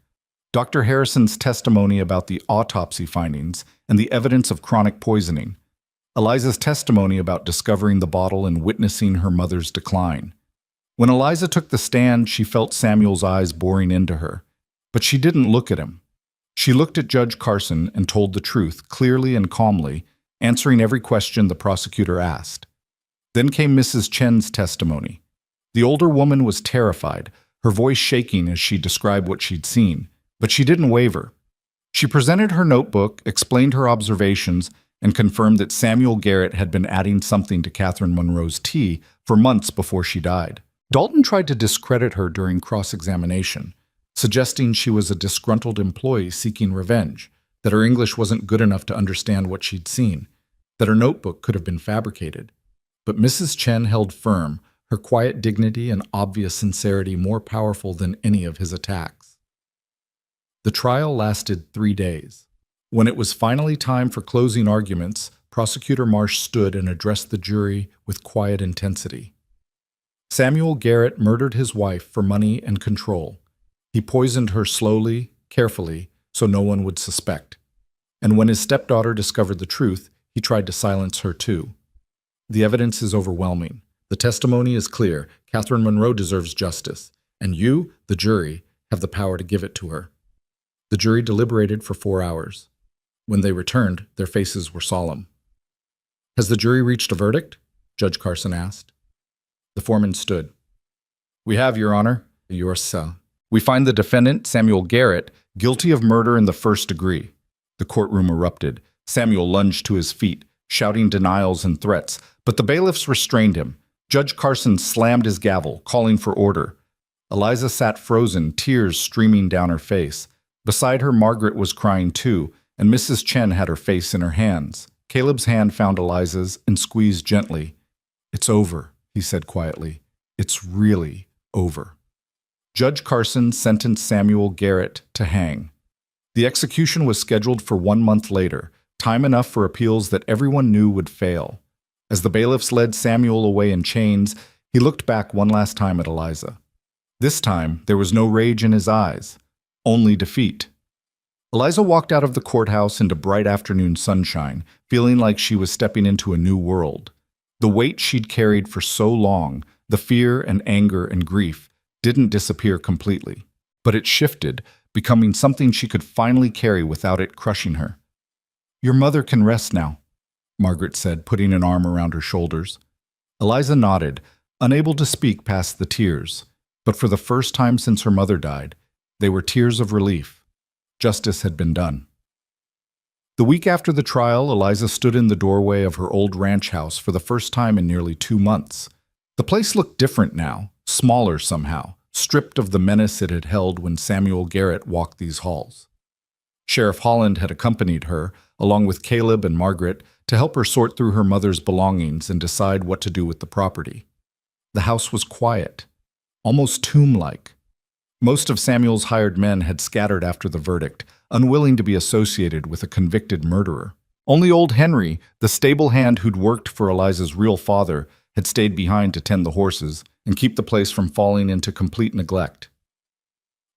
Dr. Harrison's testimony about the autopsy findings and the evidence of chronic poisoning. Eliza's testimony about discovering the bottle and witnessing her mother's decline. When Eliza took the stand, she felt Samuel's eyes boring into her. But she didn't look at him. She looked at Judge Carson and told the truth, clearly and calmly, answering every question the prosecutor asked. Then came Mrs. Chen's testimony. The older woman was terrified, her voice shaking as she described what she'd seen. But she didn't waver. She presented her notebook, explained her observations, and confirmed that Samuel Garrett had been adding something to Catherine Monroe's tea for months before she died. Dalton tried to discredit her during cross-examination, suggesting she was a disgruntled employee seeking revenge, that her English wasn't good enough to understand what she'd seen, that her notebook could have been fabricated. But Mrs. Chen held firm, her quiet dignity and obvious sincerity more powerful than any of his attacks. The trial lasted 3 days. When it was finally time for closing arguments, Prosecutor Marsh stood and addressed the jury with quiet intensity. Samuel Garrett murdered his wife for money and control. He poisoned her slowly, carefully, so no one would suspect. And when his stepdaughter discovered the truth, he tried to silence her too. The evidence is overwhelming. The testimony is clear. Catherine Monroe deserves justice, and you, the jury, have the power to give it to her. The jury deliberated for 4 hours. When they returned, their faces were solemn. "Has the jury reached a verdict?" Judge Carson asked. The foreman stood. "We have, Your Honor. We find the defendant, Samuel Garrett, guilty of murder in the first degree." The courtroom erupted. Samuel lunged to his feet, shouting denials and threats, but the bailiffs restrained him. Judge Carson slammed his gavel, calling for order. Eliza sat frozen, tears streaming down her face. Beside her, Margaret was crying too, and Mrs. Chen had her face in her hands. Caleb's hand found Eliza's and squeezed gently. "It's over," he said quietly. "It's really over." Judge Carson sentenced Samuel Garrett to hang. The execution was scheduled for 1 month later, time enough for appeals that everyone knew would fail. As the bailiffs led Samuel away in chains, he looked back one last time at Eliza. This time, there was no rage in his eyes, only defeat. Eliza walked out of the courthouse into bright afternoon sunshine, feeling like she was stepping into a new world. The weight she'd carried for so long, the fear and anger and grief, didn't disappear completely, but it shifted, becoming something she could finally carry without it crushing her. "Your mother can rest now," Margaret said, putting an arm around her shoulders. Eliza nodded, unable to speak past the tears, but for the first time since her mother died, they were tears of relief. Justice had been done. The week after the trial, Eliza stood in the doorway of her old ranch house for the first time in nearly 2 months. The place looked different now, smaller somehow, stripped of the menace it had held when Samuel Garrett walked these halls. Sheriff Holland had accompanied her, along with Caleb and Margaret, to help her sort through her mother's belongings and decide what to do with the property. The house was quiet, almost tomb-like. Most of Samuel's hired men had scattered after the verdict, unwilling to be associated with a convicted murderer. Only old Henry, the stable hand who'd worked for Eliza's real father, had stayed behind to tend the horses and keep the place from falling into complete neglect.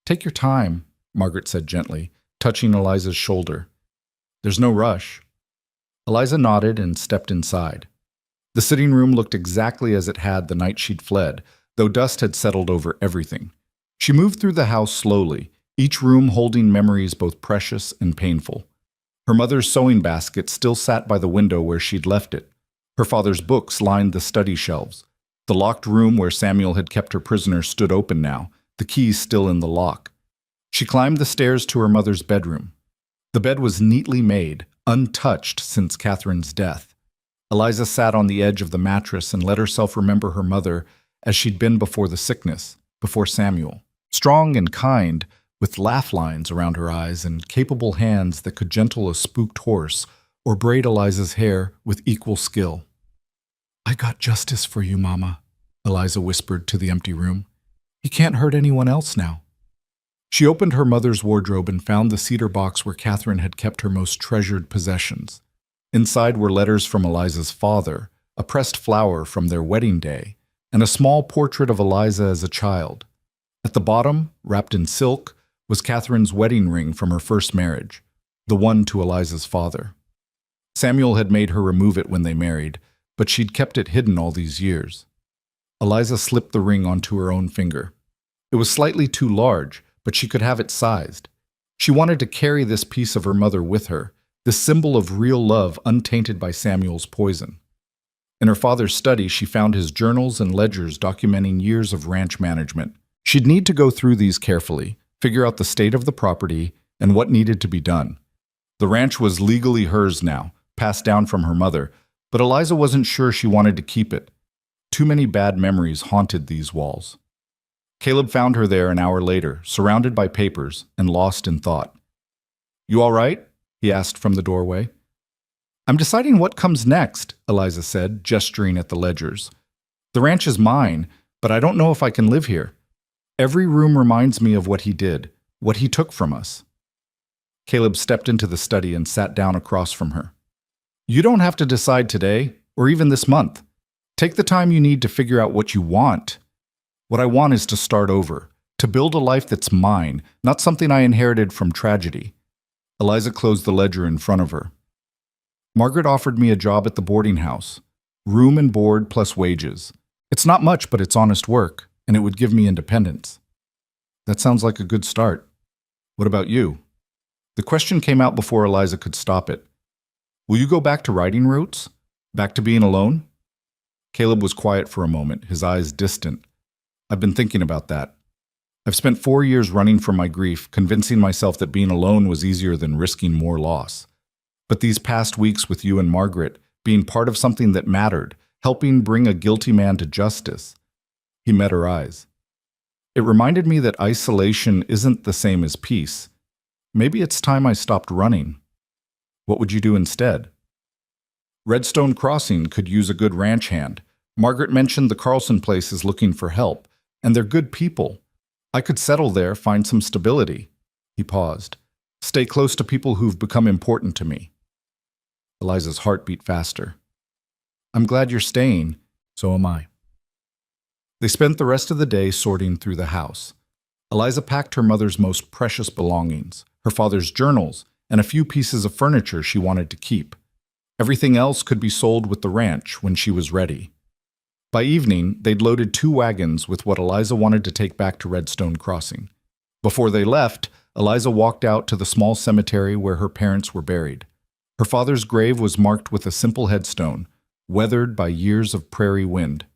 "Take your time," Margaret said gently, touching Eliza's shoulder. "There's no rush." Eliza nodded and stepped inside. The sitting room looked exactly as it had the night she'd fled, though dust had settled over everything. She moved through the house slowly, each room holding memories both precious and painful. Her mother's sewing basket still sat by the window where she'd left it. Her father's books lined the study shelves. The locked room where Samuel had kept her prisoner stood open now, the keys still in the lock. She climbed the stairs to her mother's bedroom. The bed was neatly made, untouched since Catherine's death. Eliza sat on the edge of the mattress and let herself remember her mother as she'd been before the sickness, before Samuel. Strong and kind, with laugh lines around her eyes and capable hands that could gentle a spooked horse or braid Eliza's hair with equal skill. "I got justice for you, Mama," Eliza whispered to the empty room. "He can't hurt anyone else now." She opened her mother's wardrobe and found the cedar box where Catherine had kept her most treasured possessions. Inside were letters from Eliza's father, a pressed flower from their wedding day, and a small portrait of Eliza as a child. At the bottom, wrapped in silk, was Catherine's wedding ring from her first marriage, the one to Eliza's father. Samuel had made her remove it when they married, but she'd kept it hidden all these years. Eliza slipped the ring onto her own finger. It was slightly too large, but she could have it sized. She wanted to carry this piece of her mother with her, this symbol of real love untainted by Samuel's poison. In her father's study, she found his journals and ledgers documenting years of ranch management. She'd need to go through these carefully, figure out the state of the property and what needed to be done. The ranch was legally hers now, passed down from her mother, but Eliza wasn't sure she wanted to keep it. Too many bad memories haunted these walls. Caleb found her there an hour later, surrounded by papers and lost in thought. "You all right?" he asked from the doorway. "I'm deciding what comes next," Eliza said, gesturing at the ledgers. "The ranch is mine, but I don't know if I can live here. Every room reminds me of what he did, what he took from us." Caleb stepped into the study and sat down across from her. "You don't have to decide today, or even this month. Take the time you need to figure out what you want. What I want is to start over, to build a life that's mine, not something I inherited from tragedy." Eliza closed the ledger in front of her. "Margaret offered me a job at the boarding house. Room and board plus wages. It's not much, but it's honest work, and it would give me independence." "That sounds like a good start. What about you?" The question came out before Eliza could stop it. "Will you go back to writing roots? Back to being alone?" Caleb was quiet for a moment, his eyes distant. "I've been thinking about that. I've spent 4 years running from my grief, convincing myself that being alone was easier than risking more loss. But these past weeks with you and Margaret, being part of something that mattered, helping bring a guilty man to justice." He met her eyes. "It reminded me that isolation isn't the same as peace. Maybe it's time I stopped running." "What would you do instead?" "Redstone Crossing could use a good ranch hand. Margaret mentioned the Carlson place is looking for help, and they're good people. I could settle there, find some stability." He paused. "Stay close to people who've become important to me." Eliza's heart beat faster. "I'm glad you're staying. So am I." They spent the rest of the day sorting through the house. Eliza packed her mother's most precious belongings, her father's journals, and a few pieces of furniture she wanted to keep. Everything else could be sold with the ranch when she was ready. By evening, they'd loaded 2 wagons with what Eliza wanted to take back to Redstone Crossing. Before they left, Eliza walked out to the small cemetery where her parents were buried. Her father's grave was marked with a simple headstone, weathered by years of prairie wind.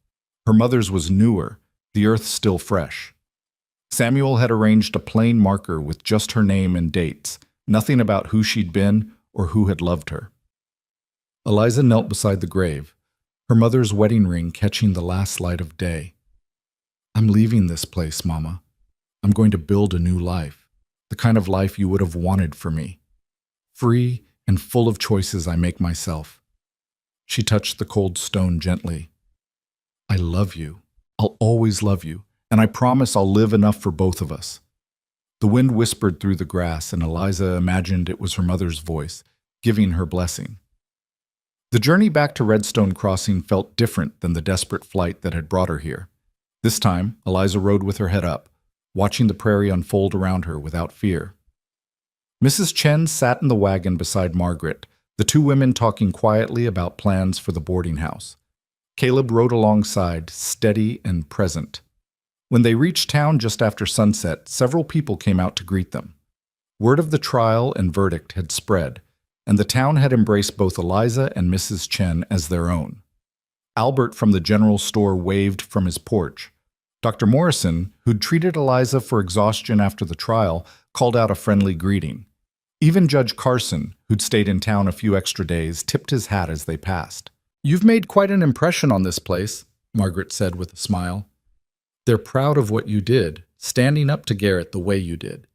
Her mother's was newer, the earth still fresh. Samuel had arranged a plain marker with just her name and dates, nothing about who she'd been or who had loved her. Eliza knelt beside the grave, her mother's wedding ring catching the last light of day. "I'm leaving this place, Mama. I'm going to build a new life, the kind of life you would have wanted for me. Free and full of choices I make myself." She touched the cold stone gently. "I love you. I'll always love you, and I promise I'll live enough for both of us." The wind whispered through the grass, and Eliza imagined it was her mother's voice, giving her blessing. The journey back to Redstone Crossing felt different than the desperate flight that had brought her here. This time, Eliza rode with her head up, watching the prairie unfold around her without fear. Mrs. Chen sat in the wagon beside Margaret, the 2 women talking quietly about plans for the boarding house. Caleb rode alongside, steady and present. When they reached town just after sunset, several people came out to greet them. Word of the trial and verdict had spread, and the town had embraced both Eliza and Mrs. Chen as their own. Albert from the general store waved from his porch. Dr. Morrison, who'd treated Eliza for exhaustion after the trial, called out a friendly greeting. Even Judge Carson, who'd stayed in town a few extra days, tipped his hat as they passed. "You've made quite an impression on this place," Margaret said with a smile. "They're proud of what you did, standing up to Garrett the way you did.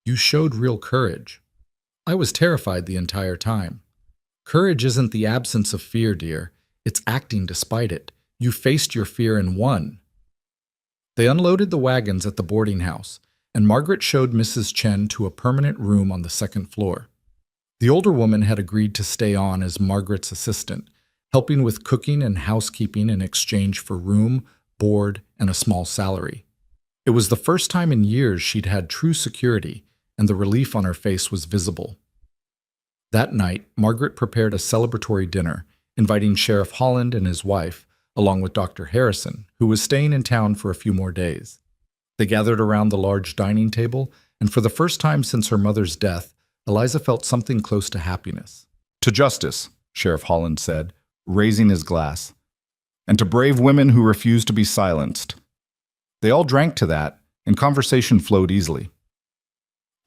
You showed real courage. I was terrified the entire time. Courage isn't the absence of fear, dear. It's acting despite it. You faced your fear and won." They unloaded the wagons at the boarding house, and Margaret showed Mrs. Chen to a permanent room on the 2nd floor. The older woman had agreed to stay on as Margaret's assistant, helping with cooking and housekeeping in exchange for room, board, and a small salary. It was the first time in years she'd had true security, and the relief on her face was visible. That night, Margaret prepared a celebratory dinner, inviting Sheriff Holland and his wife, along with Dr. Harrison, who was staying in town for a few more days. They gathered around the large dining table, and for the first time since her mother's death, Eliza felt something close to happiness. "To justice," Sheriff Holland said, raising his glass, "and to brave women who refuse to be silenced." They all drank to that, and conversation flowed easily.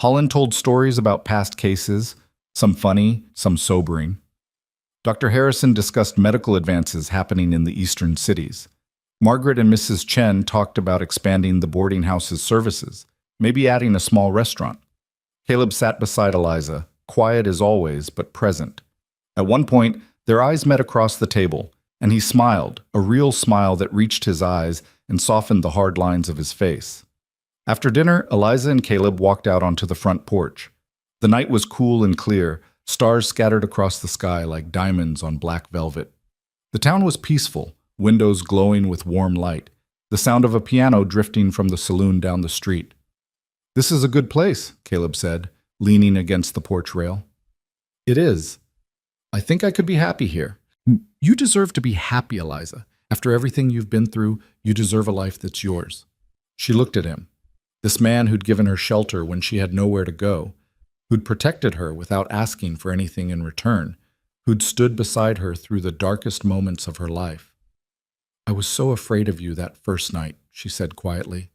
Holland told stories about past cases, some funny, some sobering. Dr. Harrison discussed medical advances happening in the eastern cities. Margaret and Mrs. Chen talked about expanding the boarding house's services, maybe adding a small restaurant. Caleb sat beside Eliza, quiet as always, but present. At one point, their eyes met across the table, and he smiled, a real smile that reached his eyes and softened the hard lines of his face. After dinner, Eliza and Caleb walked out onto the front porch. The night was cool and clear, stars scattered across the sky like diamonds on black velvet. The town was peaceful, windows glowing with warm light, the sound of a piano drifting from the saloon down the street. "This is a good place," Caleb said, leaning against the porch rail. "It is. I think I could be happy here." "You deserve to be happy, Eliza. After everything you've been through, you deserve a life that's yours." She looked at him. This man who'd given her shelter when she had nowhere to go, who'd protected her without asking for anything in return, who'd stood beside her through the darkest moments of her life. "I was so afraid of you that first night," she said quietly.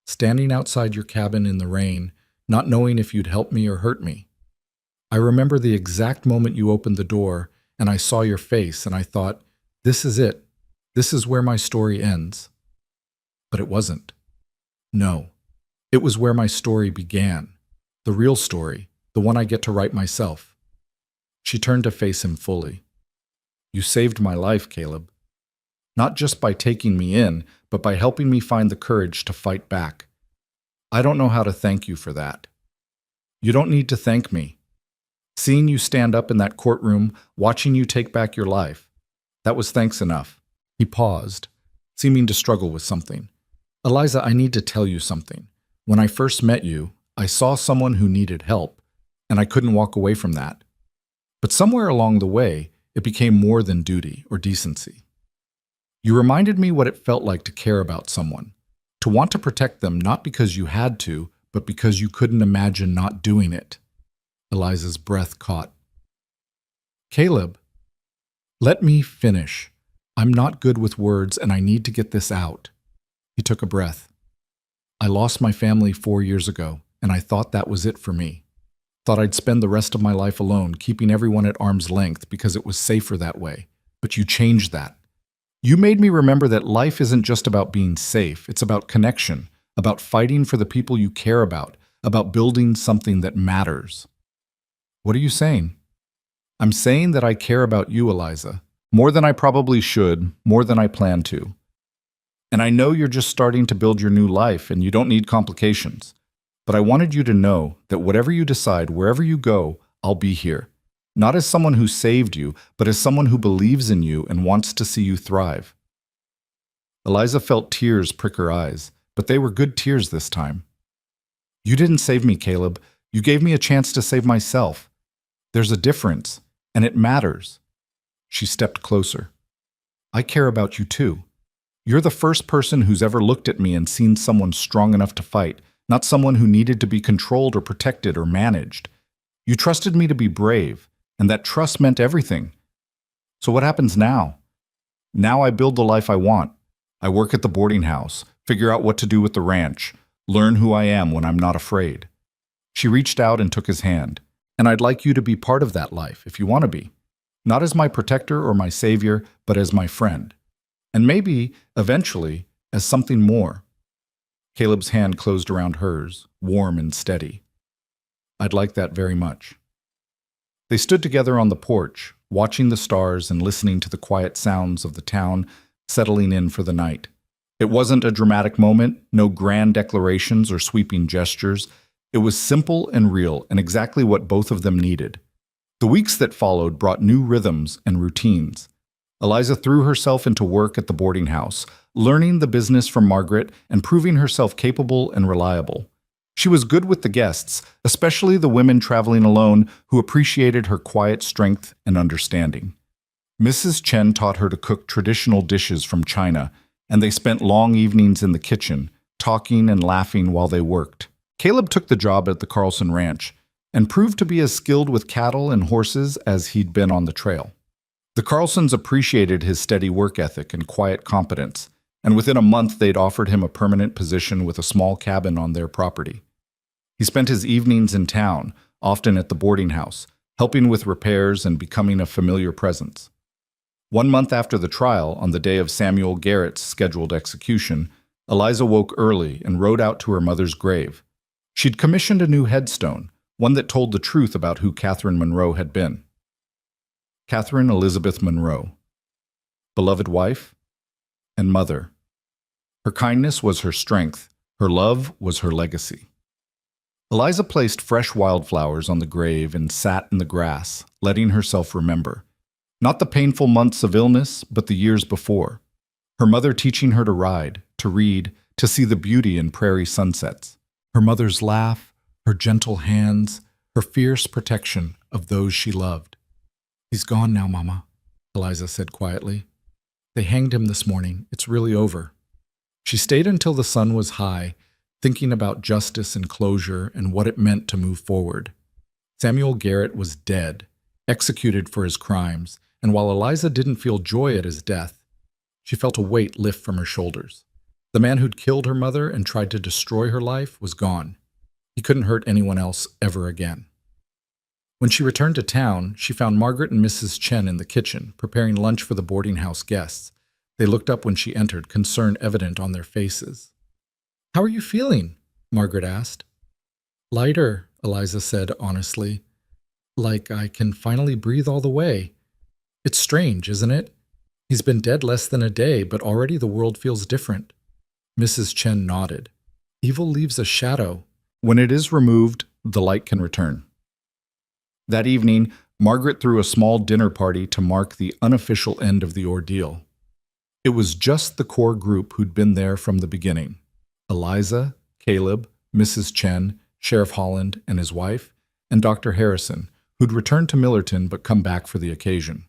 "Standing outside your cabin in the rain, not knowing if you'd help me or hurt me. I remember the exact moment you opened the door, and I saw your face, and I thought, this is it. This is where my story ends." But it wasn't. No. It was where my story began. The real story, the one I get to write myself. She turned to face him fully. "You saved my life, Caleb. Not just by taking me in, but by helping me find the courage to fight back. I don't know how to thank you for that." "You don't need to thank me. Seeing you stand up in that courtroom, watching you take back your life, that was thanks enough." He paused, seeming to struggle with something. "Eliza, I need to tell you something. When I first met you, I saw someone who needed help, and I couldn't walk away from that. But somewhere along the way, it became more than duty or decency. You reminded me what it felt like to care about someone, to want to protect them not because you had to, but because you couldn't imagine not doing it." Eliza's breath caught. "Caleb, let me finish. I'm not good with words, and I need to get this out." He took a breath. "I lost my family 4 years ago, and I thought that was it for me. Thought I'd spend the rest of my life alone, keeping everyone at arm's length because it was safer that way. But you changed that. You made me remember that life isn't just about being safe. It's about connection, about fighting for the people you care about building something that matters." "What are you saying?" "I'm saying that I care about you, Eliza. More than I probably should, more than I plan to. And I know you're just starting to build your new life and you don't need complications. But I wanted you to know that whatever you decide, wherever you go, I'll be here. Not as someone who saved you, but as someone who believes in you and wants to see you thrive." Eliza felt tears prick her eyes, but they were good tears this time. "You didn't save me, Caleb. You gave me a chance to save myself. There's a difference, and it matters." She stepped closer. "I care about you too. You're the first person who's ever looked at me and seen someone strong enough to fight, not someone who needed to be controlled or protected or managed. You trusted me to be brave, and that trust meant everything. So what happens now? Now I build the life I want. I work at the boarding house, figure out what to do with the ranch, learn who I am when I'm not afraid." She reached out and took his hand. "And I'd like you to be part of that life, if you want to be. Not as my protector or my savior, but as my friend. And maybe, eventually, as something more." Caleb's hand closed around hers, warm and steady. "I'd like that very much." They stood together on the porch, watching the stars and listening to the quiet sounds of the town settling in for the night. It wasn't a dramatic moment, no grand declarations or sweeping gestures. It was simple and real, and exactly what both of them needed. The weeks that followed brought new rhythms and routines. Eliza threw herself into work at the boarding house, learning the business from Margaret and proving herself capable and reliable. She was good with the guests, especially the women traveling alone who appreciated her quiet strength and understanding. Mrs. Chen taught her to cook traditional dishes from China, and they spent long evenings in the kitchen, talking and laughing while they worked. Caleb took the job at the Carlson Ranch and proved to be as skilled with cattle and horses as he'd been on the trail. The Carlsons appreciated his steady work ethic and quiet competence, and within a month they'd offered him a permanent position with a small cabin on their property. He spent his evenings in town, often at the boarding house, helping with repairs and becoming a familiar presence. 1 month after the trial, on the day of Samuel Garrett's scheduled execution, Eliza woke early and rode out to her mother's grave. She'd commissioned a new headstone, one that told the truth about who Catherine Monroe had been. Catherine Elizabeth Monroe, beloved wife and mother. Her kindness was her strength. Her love was her legacy. Eliza placed fresh wildflowers on the grave and sat in the grass, letting herself remember. Not the painful months of illness, but the years before. Her mother teaching her to ride, to read, to see the beauty in prairie sunsets. Her mother's laugh, her gentle hands, her fierce protection of those she loved. "He's gone now, Mama," Eliza said quietly. "They hanged him this morning. It's really over." She stayed until the sun was high, thinking about justice and closure and what it meant to move forward. Samuel Garrett was dead, executed for his crimes, and while Eliza didn't feel joy at his death, she felt a weight lift from her shoulders. The man who'd killed her mother and tried to destroy her life was gone. He couldn't hurt anyone else ever again. When she returned to town, she found Margaret and Mrs. Chen in the kitchen, preparing lunch for the boarding house guests. They looked up when she entered, concern evident on their faces. "How are you feeling?" Margaret asked. "Lighter," Eliza said honestly. "Like I can finally breathe all the way. It's strange, isn't it? He's been dead less than a day, but already the world feels different." Mrs. Chen nodded. "Evil leaves a shadow. When it is removed, the light can return." That evening, Margaret threw a small dinner party to mark the unofficial end of the ordeal. It was just the core group who'd been there from the beginning. Eliza, Caleb, Mrs. Chen, Sheriff Holland and his wife, and Dr. Harrison, who'd returned to Millerton but come back for the occasion.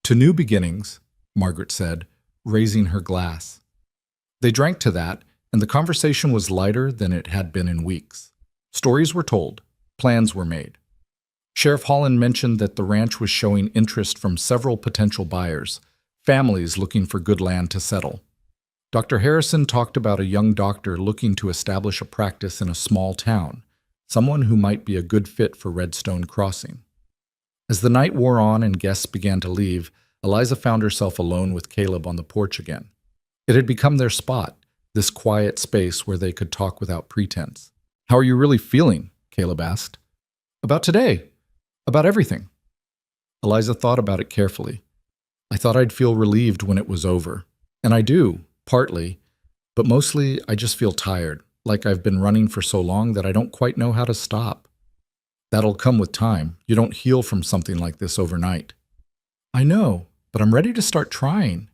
"To new beginnings," Margaret said, raising her glass. They drank to that, and the conversation was lighter than it had been in weeks. Stories were told, plans were made. Sheriff Holland mentioned that the ranch was showing interest from several potential buyers, families looking for good land to settle. Dr. Harrison talked about a young doctor looking to establish a practice in a small town, someone who might be a good fit for Redstone Crossing. As the night wore on and guests began to leave, Eliza found herself alone with Caleb on the porch again. It had become their spot, this quiet space where they could talk without pretense. "How are you really feeling?" Caleb asked. "About today. About everything." Eliza thought about it carefully. "I thought I'd feel relieved when it was over. And I do, partly, but mostly I just feel tired, like I've been running for so long that I don't quite know how to stop. That'll come with time. You don't heal from something like this overnight." "I know, but I'm ready to start trying."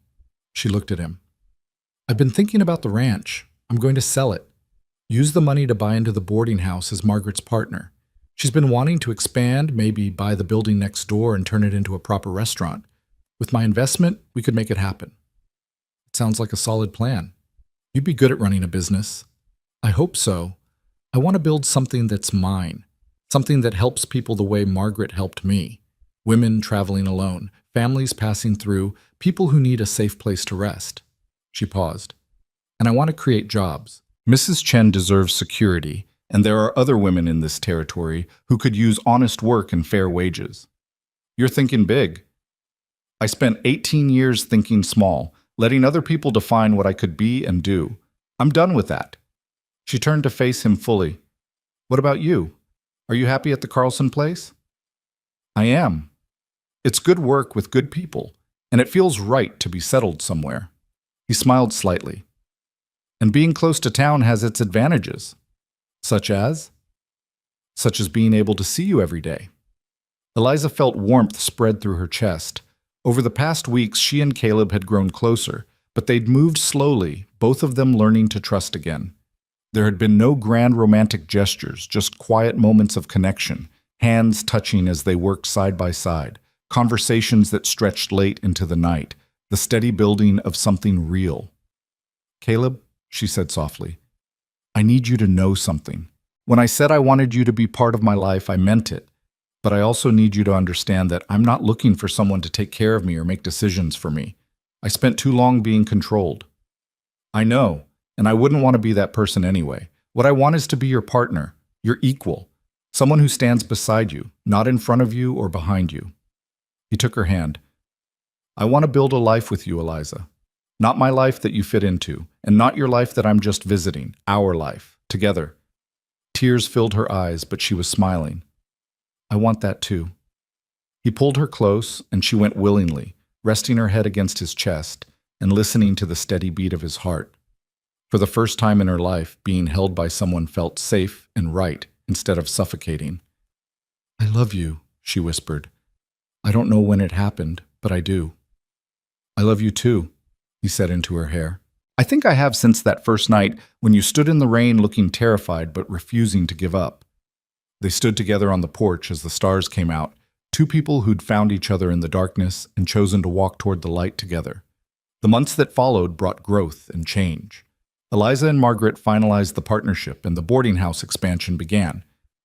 She looked at him. "I've been thinking about the ranch. I'm going to sell it. Use the money to buy into the boarding house as Margaret's partner. She's been wanting to expand, maybe buy the building next door and turn it into a proper restaurant. With my investment, we could make it happen." "It sounds like a solid plan. You'd be good at running a business." "I hope so. I want to build something that's mine, something that helps people the way Margaret helped me. Women traveling alone, families passing through, people who need a safe place to rest." She paused. "And I want to create jobs. Mrs. Chen deserves security, and there are other women in this territory who could use honest work and fair wages." "You're thinking big." "I spent 18 years thinking small, letting other people define what I could be and do. I'm done with that." She turned to face him fully. "What about you? Are you happy at the Carlson place?" "I am. It's good work with good people, and it feels right to be settled somewhere." He smiled slightly. "And being close to town has its advantages." "Such as?" "Such as being able to see you every day." Eliza felt warmth spread through her chest. Over the past weeks, she and Caleb had grown closer, but they'd moved slowly, both of them learning to trust again. There had been no grand romantic gestures, just quiet moments of connection, hands touching as they worked side by side, conversations that stretched late into the night, the steady building of something real. "Caleb," she said softly, "I need you to know something. When I said I wanted you to be part of my life, I meant it. But I also need you to understand that I'm not looking for someone to take care of me or make decisions for me. I spent too long being controlled. I know, and I wouldn't want to be that person anyway. What I want is to be your partner, your equal, someone who stands beside you, not in front of you or behind you. He took her hand. I want to build a life with you, Eliza. Not my life that you fit into, and not your life that I'm just visiting, our life, together. Tears filled her eyes, but she was smiling. I want that too. He pulled her close, and she went willingly, resting her head against his chest and listening to the steady beat of his heart. For the first time in her life, being held by someone felt safe and right instead of suffocating. I love you, she whispered. I don't know when it happened, but I do. I love you too, he said into her hair. I think I have since that first night when you stood in the rain looking terrified but refusing to give up. They stood together on the porch as the stars came out, two people who'd found each other in the darkness and chosen to walk toward the light together. The months that followed brought growth and change. Eliza and Margaret finalized the partnership and the boarding house expansion began.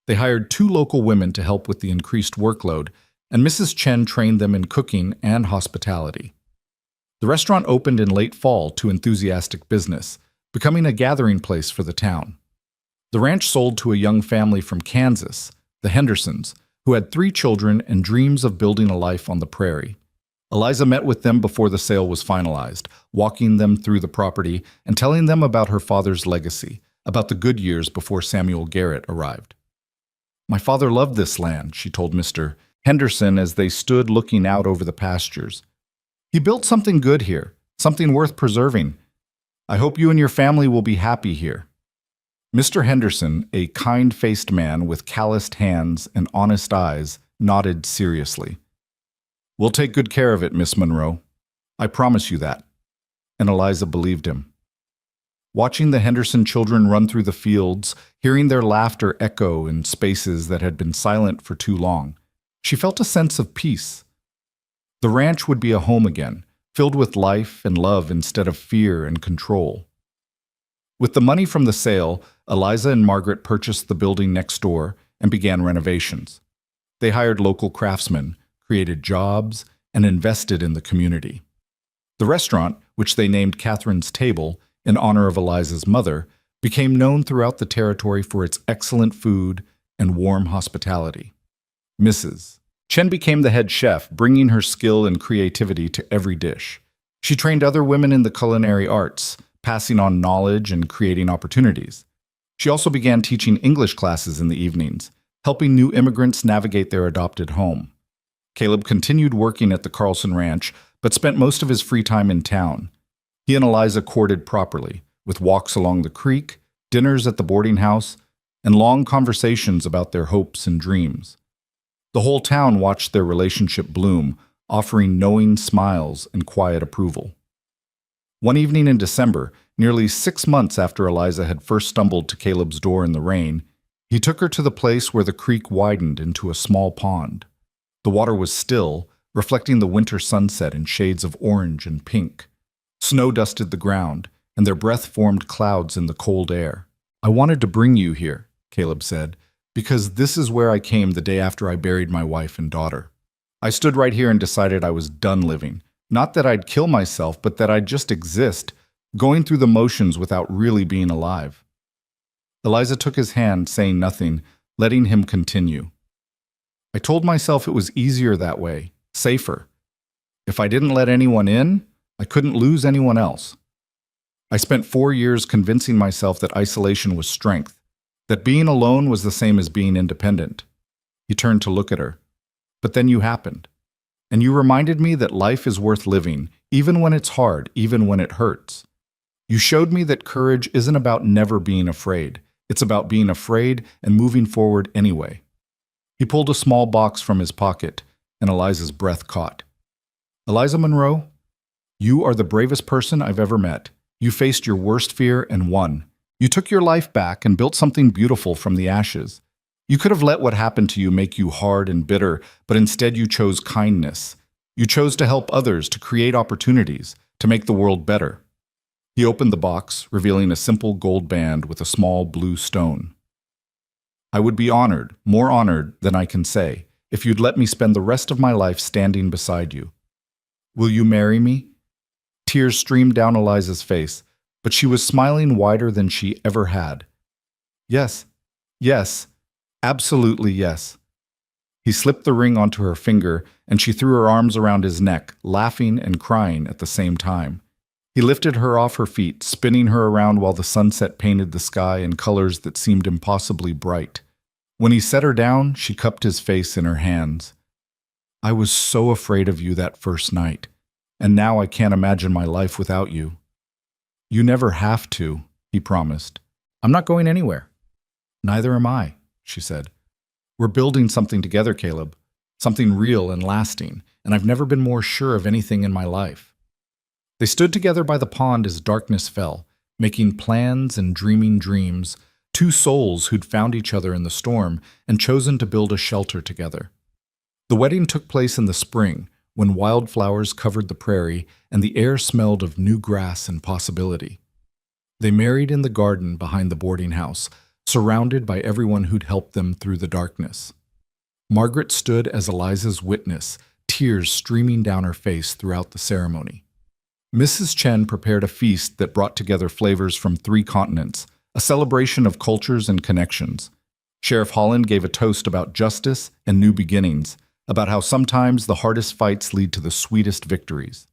They hired 2 local women to help with the increased workload, and Mrs. Chen trained them in cooking and hospitality. The restaurant opened in late fall to enthusiastic business, becoming a gathering place for the town. The ranch sold to a young family from Kansas, the Hendersons, who had 3 children and dreams of building a life on the prairie. Eliza met with them before the sale was finalized, walking them through the property and telling them about her father's legacy, about the good years before Samuel Garrett arrived. My father loved this land, she told Mr. Henderson as they stood looking out over the pastures. He built something good here, something worth preserving. I hope you and your family will be happy here. Mr. Henderson, a kind-faced man with calloused hands and honest eyes, nodded seriously. We'll take good care of it, Miss Monroe. I promise you that. And Eliza believed him. Watching the Henderson children run through the fields, hearing their laughter echo in spaces that had been silent for too long, she felt a sense of peace. The ranch would be a home again, filled with life and love instead of fear and control. With the money from the sale, Eliza and Margaret purchased the building next door and began renovations. They hired local craftsmen, created jobs, and invested in the community. The restaurant, which they named Catherine's Table in honor of Eliza's mother, became known throughout the territory for its excellent food and warm hospitality. Mrs. Chen became the head chef, bringing her skill and creativity to every dish. She trained other women in the culinary arts, passing on knowledge and creating opportunities. She also began teaching English classes in the evenings, helping new immigrants navigate their adopted home. Caleb continued working at the Carlson Ranch, but spent most of his free time in town. He and Eliza courted properly, with walks along the creek, dinners at the boarding house, and long conversations about their hopes and dreams. The whole town watched their relationship bloom, offering knowing smiles and quiet approval. One evening in December, nearly 6 months after Eliza had first stumbled to Caleb's door in the rain, he took her to the place where the creek widened into a small pond. The water was still, reflecting the winter sunset in shades of orange and pink. Snow dusted the ground, and their breath formed clouds in the cold air. I wanted to bring you here, Caleb said, because this is where I came the day after I buried my wife and daughter. I stood right here and decided I was done living. Not that I'd kill myself, but that I'd just exist, going through the motions without really being alive. Eliza took his hand, saying nothing, letting him continue. I told myself it was easier that way, safer. If I didn't let anyone in, I couldn't lose anyone else. I spent 4 years convincing myself that isolation was strength, that being alone was the same as being independent. He turned to look at her. But then you happened. And you reminded me that life is worth living, even when it's hard, even when it hurts. You showed me that courage isn't about never being afraid. It's about being afraid and moving forward anyway. He pulled a small box from his pocket, and Eliza's breath caught. Eliza Monroe, you are the bravest person I've ever met. You faced your worst fear and won. You took your life back and built something beautiful from the ashes. You could have let what happened to you make you hard and bitter, but instead you chose kindness. You chose to help others, to create opportunities, to make the world better. He opened the box, revealing a simple gold band with a small blue stone. I would be honored, more honored than I can say, if you'd let me spend the rest of my life standing beside you. Will you marry me? Tears streamed down Eliza's face, but she was smiling wider than she ever had. Yes, yes, absolutely yes. He slipped the ring onto her finger, and she threw her arms around his neck, laughing and crying at the same time. He lifted her off her feet, spinning her around while the sunset painted the sky in colors that seemed impossibly bright. When he set her down, she cupped his face in her hands. I was so afraid of you that first night, and now I can't imagine my life without you. You never have to, he promised. I'm not going anywhere. Neither am I, she said. We're building something together, Caleb, something real and lasting, and I've never been more sure of anything in my life. They stood together by the pond as darkness fell, making plans and dreaming dreams, two souls who'd found each other in the storm and chosen to build a shelter together. The wedding took place in the spring, when wildflowers covered the prairie and the air smelled of new grass and possibility. They married in the garden behind the boarding house, surrounded by everyone who'd helped them through the darkness. Margaret stood as Eliza's witness, tears streaming down her face throughout the ceremony. Mrs. Chen prepared a feast that brought together flavors from 3 continents, a celebration of cultures and connections. Sheriff Holland gave a toast about justice and new beginnings, about how sometimes the hardest fights lead to the sweetest victories.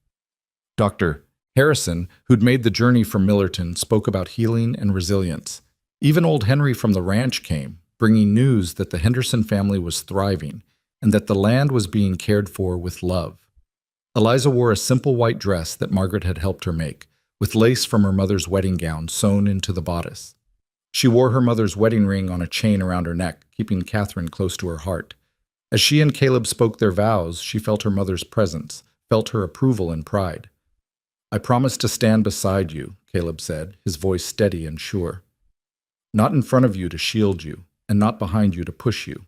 Dr. Harrison, who'd made the journey from Millerton, spoke about healing and resilience. Even old Henry from the ranch came, bringing news that the Henderson family was thriving and that the land was being cared for with love. Eliza wore a simple white dress that Margaret had helped her make, with lace from her mother's wedding gown sewn into the bodice. She wore her mother's wedding ring on a chain around her neck, keeping Catherine close to her heart. As she and Caleb spoke their vows, she felt her mother's presence, felt her approval and pride. I promise to stand beside you, Caleb said, his voice steady and sure. Not in front of you to shield you, and not behind you to push you.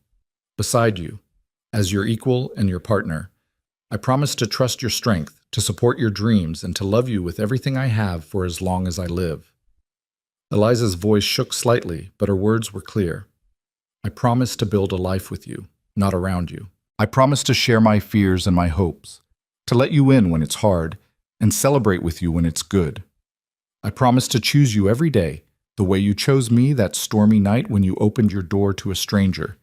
Beside you, as your equal and your partner. I promise to trust your strength, to support your dreams, and to love you with everything I have for as long as I live. Eliza's voice shook slightly, but her words were clear. I promise to build a life with you, not around you. I promise to share my fears and my hopes, to let you in when it's hard, and celebrate with you when it's good. I promise to choose you every day, the way you chose me that stormy night when you opened your door to a stranger.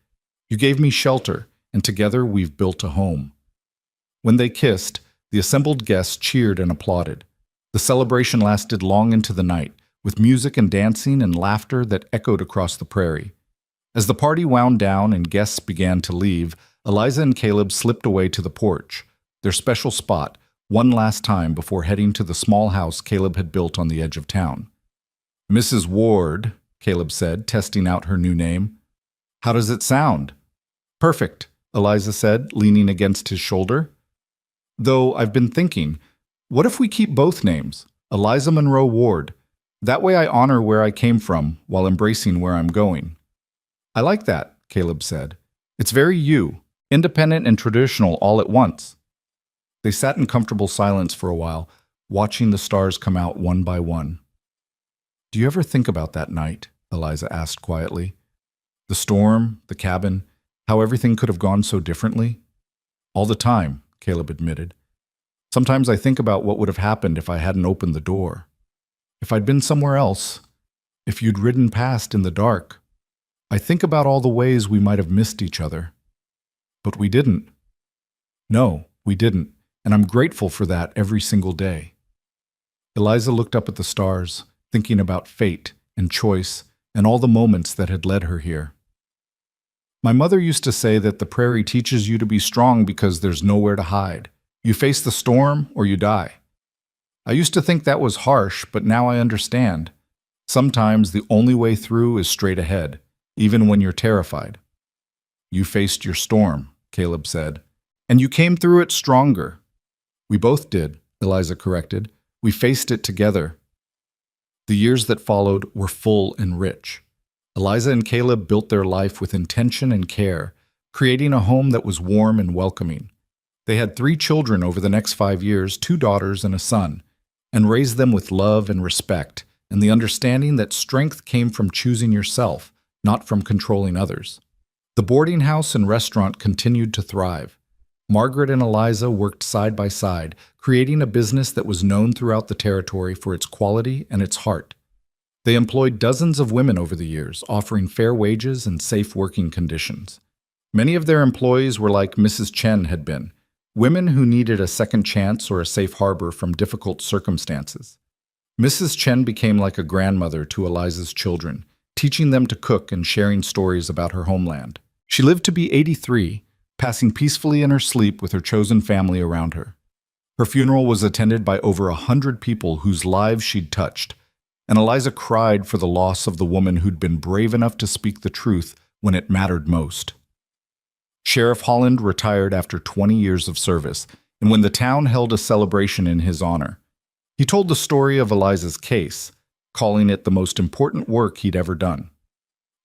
You gave me shelter, and together we've built a home. When they kissed, the assembled guests cheered and applauded. The celebration lasted long into the night, with music and dancing and laughter that echoed across the prairie. As the party wound down and guests began to leave, Eliza and Caleb slipped away to the porch, their special spot, one last time before heading to the small house Caleb had built on the edge of town. Mrs. Ward, Caleb said, testing out her new name. How does it sound? Perfect, Eliza said, leaning against his shoulder. Though I've been thinking, what if we keep both names, Eliza Monroe Ward? That way I honor where I came from while embracing where I'm going. I like that, Caleb said. It's very you, independent and traditional all at once. They sat in comfortable silence for a while, watching the stars come out one by one. Do you ever think about that night? Eliza asked quietly. The storm, the cabin, how everything could have gone so differently? All the time, Caleb admitted. Sometimes I think about what would have happened if I hadn't opened the door. If I'd been somewhere else, if you'd ridden past in the dark. I think about all the ways we might have missed each other. But we didn't. No, we didn't, and I'm grateful for that every single day. Eliza looked up at the stars, thinking about fate and choice and all the moments that had led her here. My mother used to say that the prairie teaches you to be strong because there's nowhere to hide. You face the storm or you die. I used to think that was harsh, but now I understand. Sometimes the only way through is straight ahead, even when you're terrified. You faced your storm, Caleb said, and you came through it stronger. We both did, Eliza corrected. We faced it together. The years that followed were full and rich. Eliza and Caleb built their life with intention and care, creating a home that was warm and welcoming. They had 3 children over the next 5 years, 2 daughters and a son, and raised them with love and respect, and the understanding that strength came from choosing yourself, not from controlling others. The boarding house and restaurant continued to thrive. Margaret and Eliza worked side by side, creating a business that was known throughout the territory for its quality and its heart. They employed dozens of women over the years, offering fair wages and safe working conditions. Many of their employees were like Mrs. Chen had been, women who needed a second chance or a safe harbor from difficult circumstances. Mrs. Chen became like a grandmother to Eliza's children, teaching them to cook and sharing stories about her homeland. She lived to be 83, passing peacefully in her sleep with her chosen family around her. Her funeral was attended by over 100 people whose lives she'd touched, and Eliza cried for the loss of the woman who'd been brave enough to speak the truth when it mattered most. Sheriff Holland retired after 20 years of service, and when the town held a celebration in his honor, he told the story of Eliza's case, calling it the most important work he'd ever done.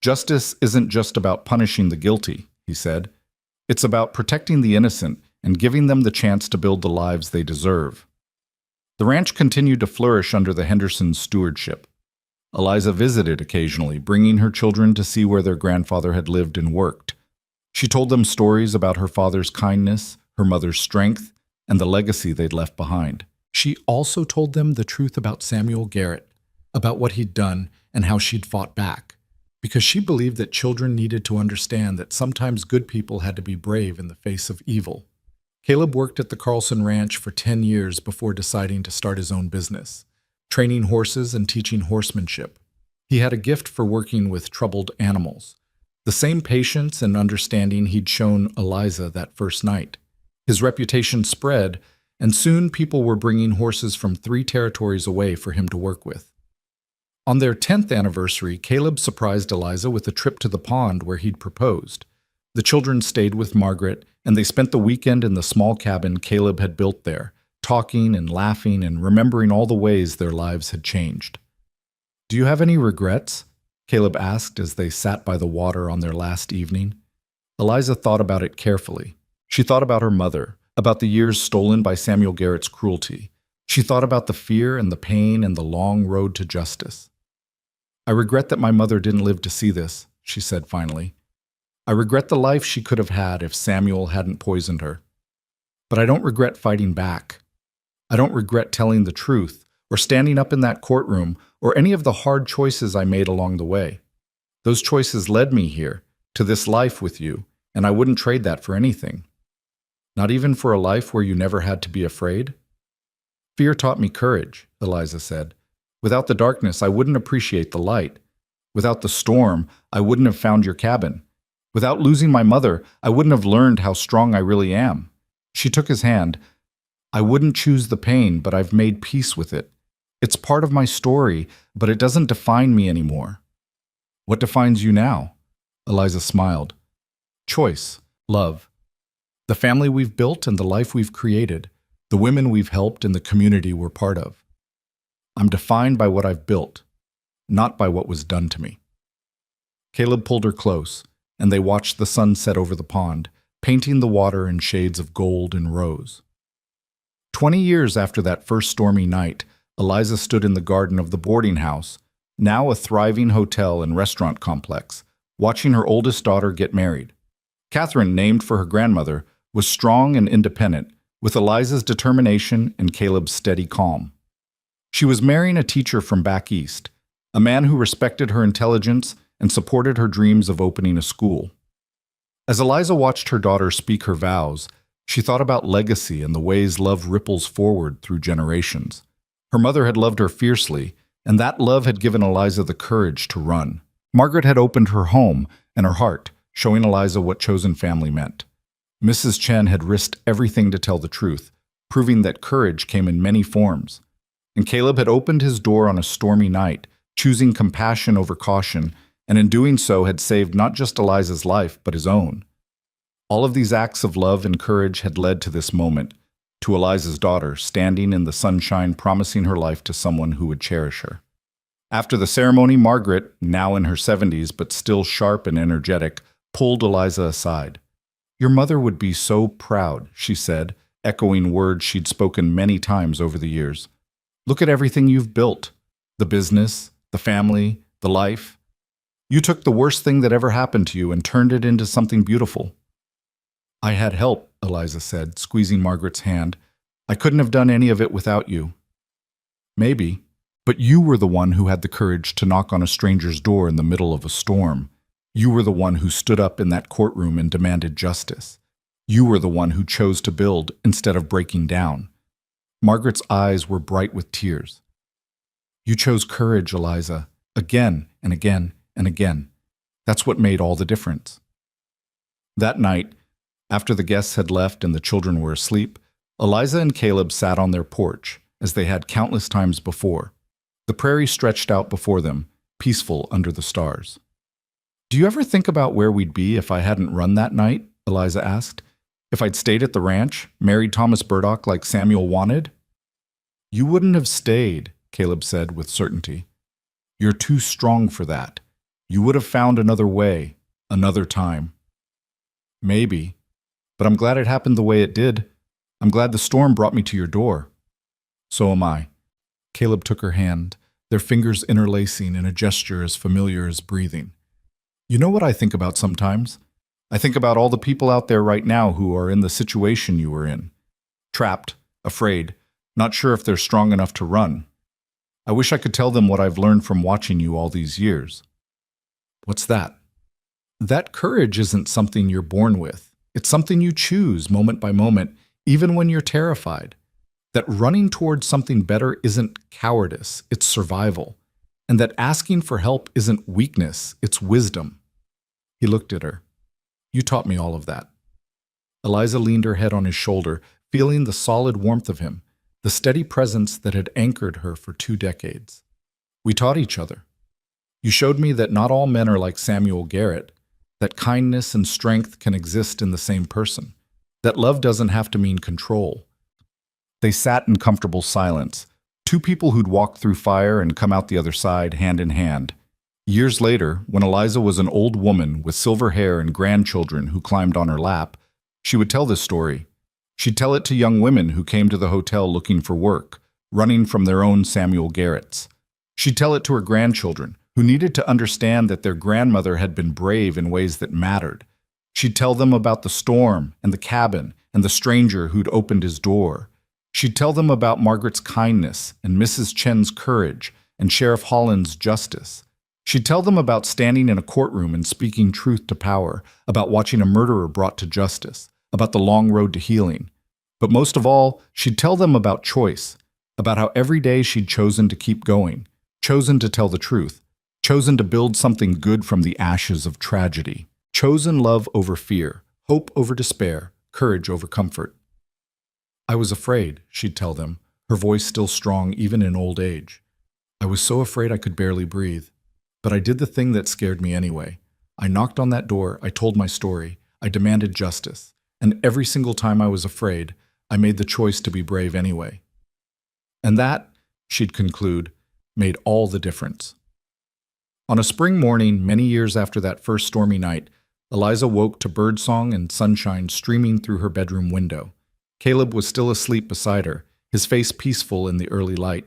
Justice isn't just about punishing the guilty, he said. It's about protecting the innocent and giving them the chance to build the lives they deserve. The ranch continued to flourish under the Hendersons' stewardship. Eliza visited occasionally, bringing her children to see where their grandfather had lived and worked. She told them stories about her father's kindness, her mother's strength, and the legacy they'd left behind. She also told them the truth about Samuel Garrett, about what he'd done and how she'd fought back, because she believed that children needed to understand that sometimes good people had to be brave in the face of evil. Caleb worked at the Carlson Ranch for 10 years before deciding to start his own business, training horses and teaching horsemanship. He had a gift for working with troubled animals, the same patience and understanding he'd shown Eliza that first night. His reputation spread, and soon people were bringing horses from 3 territories away for him to work with. On their 10th anniversary, Caleb surprised Eliza with a trip to the pond where he'd proposed. The children stayed with Margaret, and they spent the weekend in the small cabin Caleb had built there, talking and laughing and remembering all the ways their lives had changed. "Do you have any regrets?" Caleb asked as they sat by the water on their last evening. Eliza thought about it carefully. She thought about her mother, about the years stolen by Samuel Garrett's cruelty. She thought about the fear and the pain and the long road to justice. "I regret that my mother didn't live to see this," she said finally. "I regret the life she could have had if Samuel hadn't poisoned her. But I don't regret fighting back. I don't regret telling the truth, or standing up in that courtroom, or any of the hard choices I made along the way. Those choices led me here, to this life with you, and I wouldn't trade that for anything. Not even for a life where you never had to be afraid." "Fear taught me courage," Eliza said. "Without the darkness, I wouldn't appreciate the light. Without the storm, I wouldn't have found your cabin. Without losing my mother, I wouldn't have learned how strong I really am." She took his hand. "I wouldn't choose the pain, but I've made peace with it. It's part of my story, but it doesn't define me anymore." "What defines you now?" Eliza smiled. "Choice, love. The family we've built and the life we've created, the women we've helped and the community we're part of. I'm defined by what I've built, not by what was done to me." Caleb pulled her close, and they watched the sun set over the pond, painting the water in shades of gold and rose. 20 years after that first stormy night, Eliza stood in the garden of the boarding house, now a thriving hotel and restaurant complex, watching her oldest daughter get married. Catherine, named for her grandmother, was strong and independent, with Eliza's determination and Caleb's steady calm. She was marrying a teacher from back east, a man who respected her intelligence and supported her dreams of opening a school. As Eliza watched her daughter speak her vows, she thought about legacy and the ways love ripples forward through generations. Her mother had loved her fiercely, and that love had given Eliza the courage to run. Margaret had opened her home and her heart, showing Eliza what chosen family meant. Mrs. Chen had risked everything to tell the truth, proving that courage came in many forms. And Caleb had opened his door on a stormy night, choosing compassion over caution, and in doing so had saved not just Eliza's life, but his own. All of these acts of love and courage had led to this moment, to Eliza's daughter standing in the sunshine promising her life to someone who would cherish her. After the ceremony, Margaret, now in her 70s but still sharp and energetic, pulled Eliza aside. "Your mother would be so proud," she said, echoing words she'd spoken many times over the years. "Look at everything you've built. The business, the family, the life. You took the worst thing that ever happened to you and turned it into something beautiful." "I had help," Eliza said, squeezing Margaret's hand. "I couldn't have done any of it without you." "Maybe, but you were the one who had the courage to knock on a stranger's door in the middle of a storm. You were the one who stood up in that courtroom and demanded justice. You were the one who chose to build instead of breaking down." Margaret's eyes were bright with tears. "You chose courage, Eliza, again and again and again. That's what made all the difference." That night, after the guests had left and the children were asleep, Eliza and Caleb sat on their porch, as they had countless times before. The prairie stretched out before them, peaceful under the stars. "Do you ever think about where we'd be if I hadn't run that night?" Eliza asked. "If I'd stayed at the ranch, married Thomas Burdock like Samuel wanted?" "You wouldn't have stayed," Caleb said with certainty. "You're too strong for that. You would have found another way, another time." "Maybe, but I'm glad it happened the way it did. I'm glad the storm brought me to your door." "So am I." Caleb took her hand, their fingers interlacing in a gesture as familiar as breathing. "You know what I think about sometimes? I think about all the people out there right now who are in the situation you were in. Trapped, afraid, not sure if they're strong enough to run. I wish I could tell them what I've learned from watching you all these years." "What's that?" "That courage isn't something you're born with. It's something you choose moment by moment, even when you're terrified. That running towards something better isn't cowardice, it's survival. And that asking for help isn't weakness, it's wisdom." He looked at her. "You taught me all of that." Eliza leaned her head on his shoulder, feeling the solid warmth of him, the steady presence that had anchored her for 2 decades. "We taught each other. You showed me that not all men are like Samuel Garrett, that kindness and strength can exist in the same person, that love doesn't have to mean control." They sat in comfortable silence, 2 people who'd walked through fire and come out the other side hand in hand. Years later, when Eliza was an old woman with silver hair and grandchildren who climbed on her lap, she would tell this story. She'd tell it to young women who came to the hotel looking for work, running from their own Samuel Garretts. She'd tell it to her grandchildren, who needed to understand that their grandmother had been brave in ways that mattered. She'd tell them about the storm and the cabin and the stranger who'd opened his door. She'd tell them about Margaret's kindness and Mrs. Chen's courage and Sheriff Holland's justice. She'd tell them about standing in a courtroom and speaking truth to power, about watching a murderer brought to justice, about the long road to healing. But most of all, she'd tell them about choice, about how every day she'd chosen to keep going, chosen to tell the truth, chosen to build something good from the ashes of tragedy, chosen love over fear, hope over despair, courage over comfort. "I was afraid," she'd tell them, her voice still strong even in old age. "I was so afraid I could barely breathe. But I did the thing that scared me anyway. I knocked on that door, I told my story, I demanded justice, and every single time I was afraid, I made the choice to be brave anyway." And that, she'd conclude, made all the difference. On a spring morning, many years after that first stormy night, Eliza woke to birdsong and sunshine streaming through her bedroom window. Caleb was still asleep beside her, his face peaceful in the early light.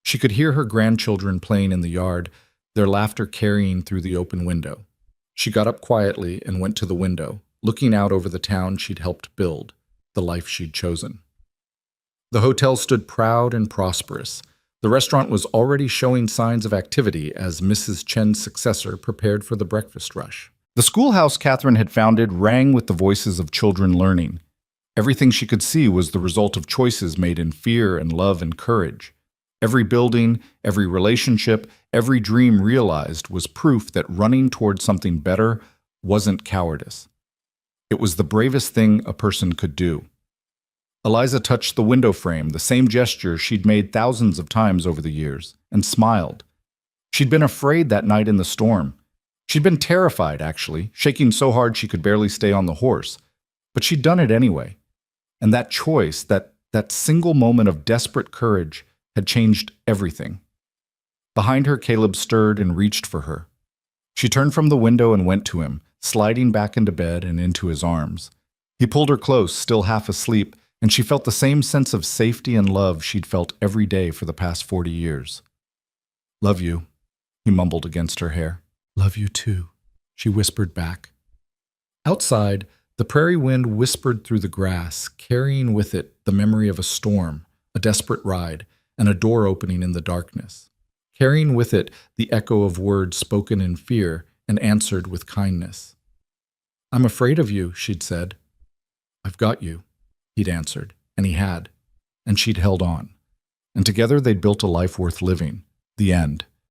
She could hear her grandchildren playing in the yard, their laughter carrying through the open window. She got up quietly and went to the window, looking out over the town she'd helped build, the life she'd chosen. The hotel stood proud and prosperous. The restaurant was already showing signs of activity as Mrs. Chen's successor prepared for the breakfast rush. The schoolhouse Catherine had founded rang with the voices of children learning. Everything she could see was the result of choices made in fear and love and courage. Every building, every relationship, every dream realized was proof that running toward something better wasn't cowardice. It was the bravest thing a person could do. Eliza touched the window frame, the same gesture she'd made thousands of times over the years, and smiled. She'd been afraid that night in the storm. She'd been terrified, actually, shaking so hard she could barely stay on the horse. But she'd done it anyway. And that choice, that single moment of desperate courage, had changed everything. Behind her, Caleb stirred and reached for her. She turned from the window and went to him, sliding back into bed and into his arms. He pulled her close, still half asleep, and she felt the same sense of safety and love she'd felt every day for the past 40 years. "Love you," he mumbled against her hair. "Love you too," she whispered back. Outside, The prairie wind whispered through the grass, carrying with it the memory of a storm, a desperate ride, and a door opening in the darkness. Carrying with it the echo of words spoken in fear and answered with kindness. "I'm afraid of you," she'd said. "I've got you," he'd answered, and he had. And she'd held on. And together they'd built a life worth living. The end.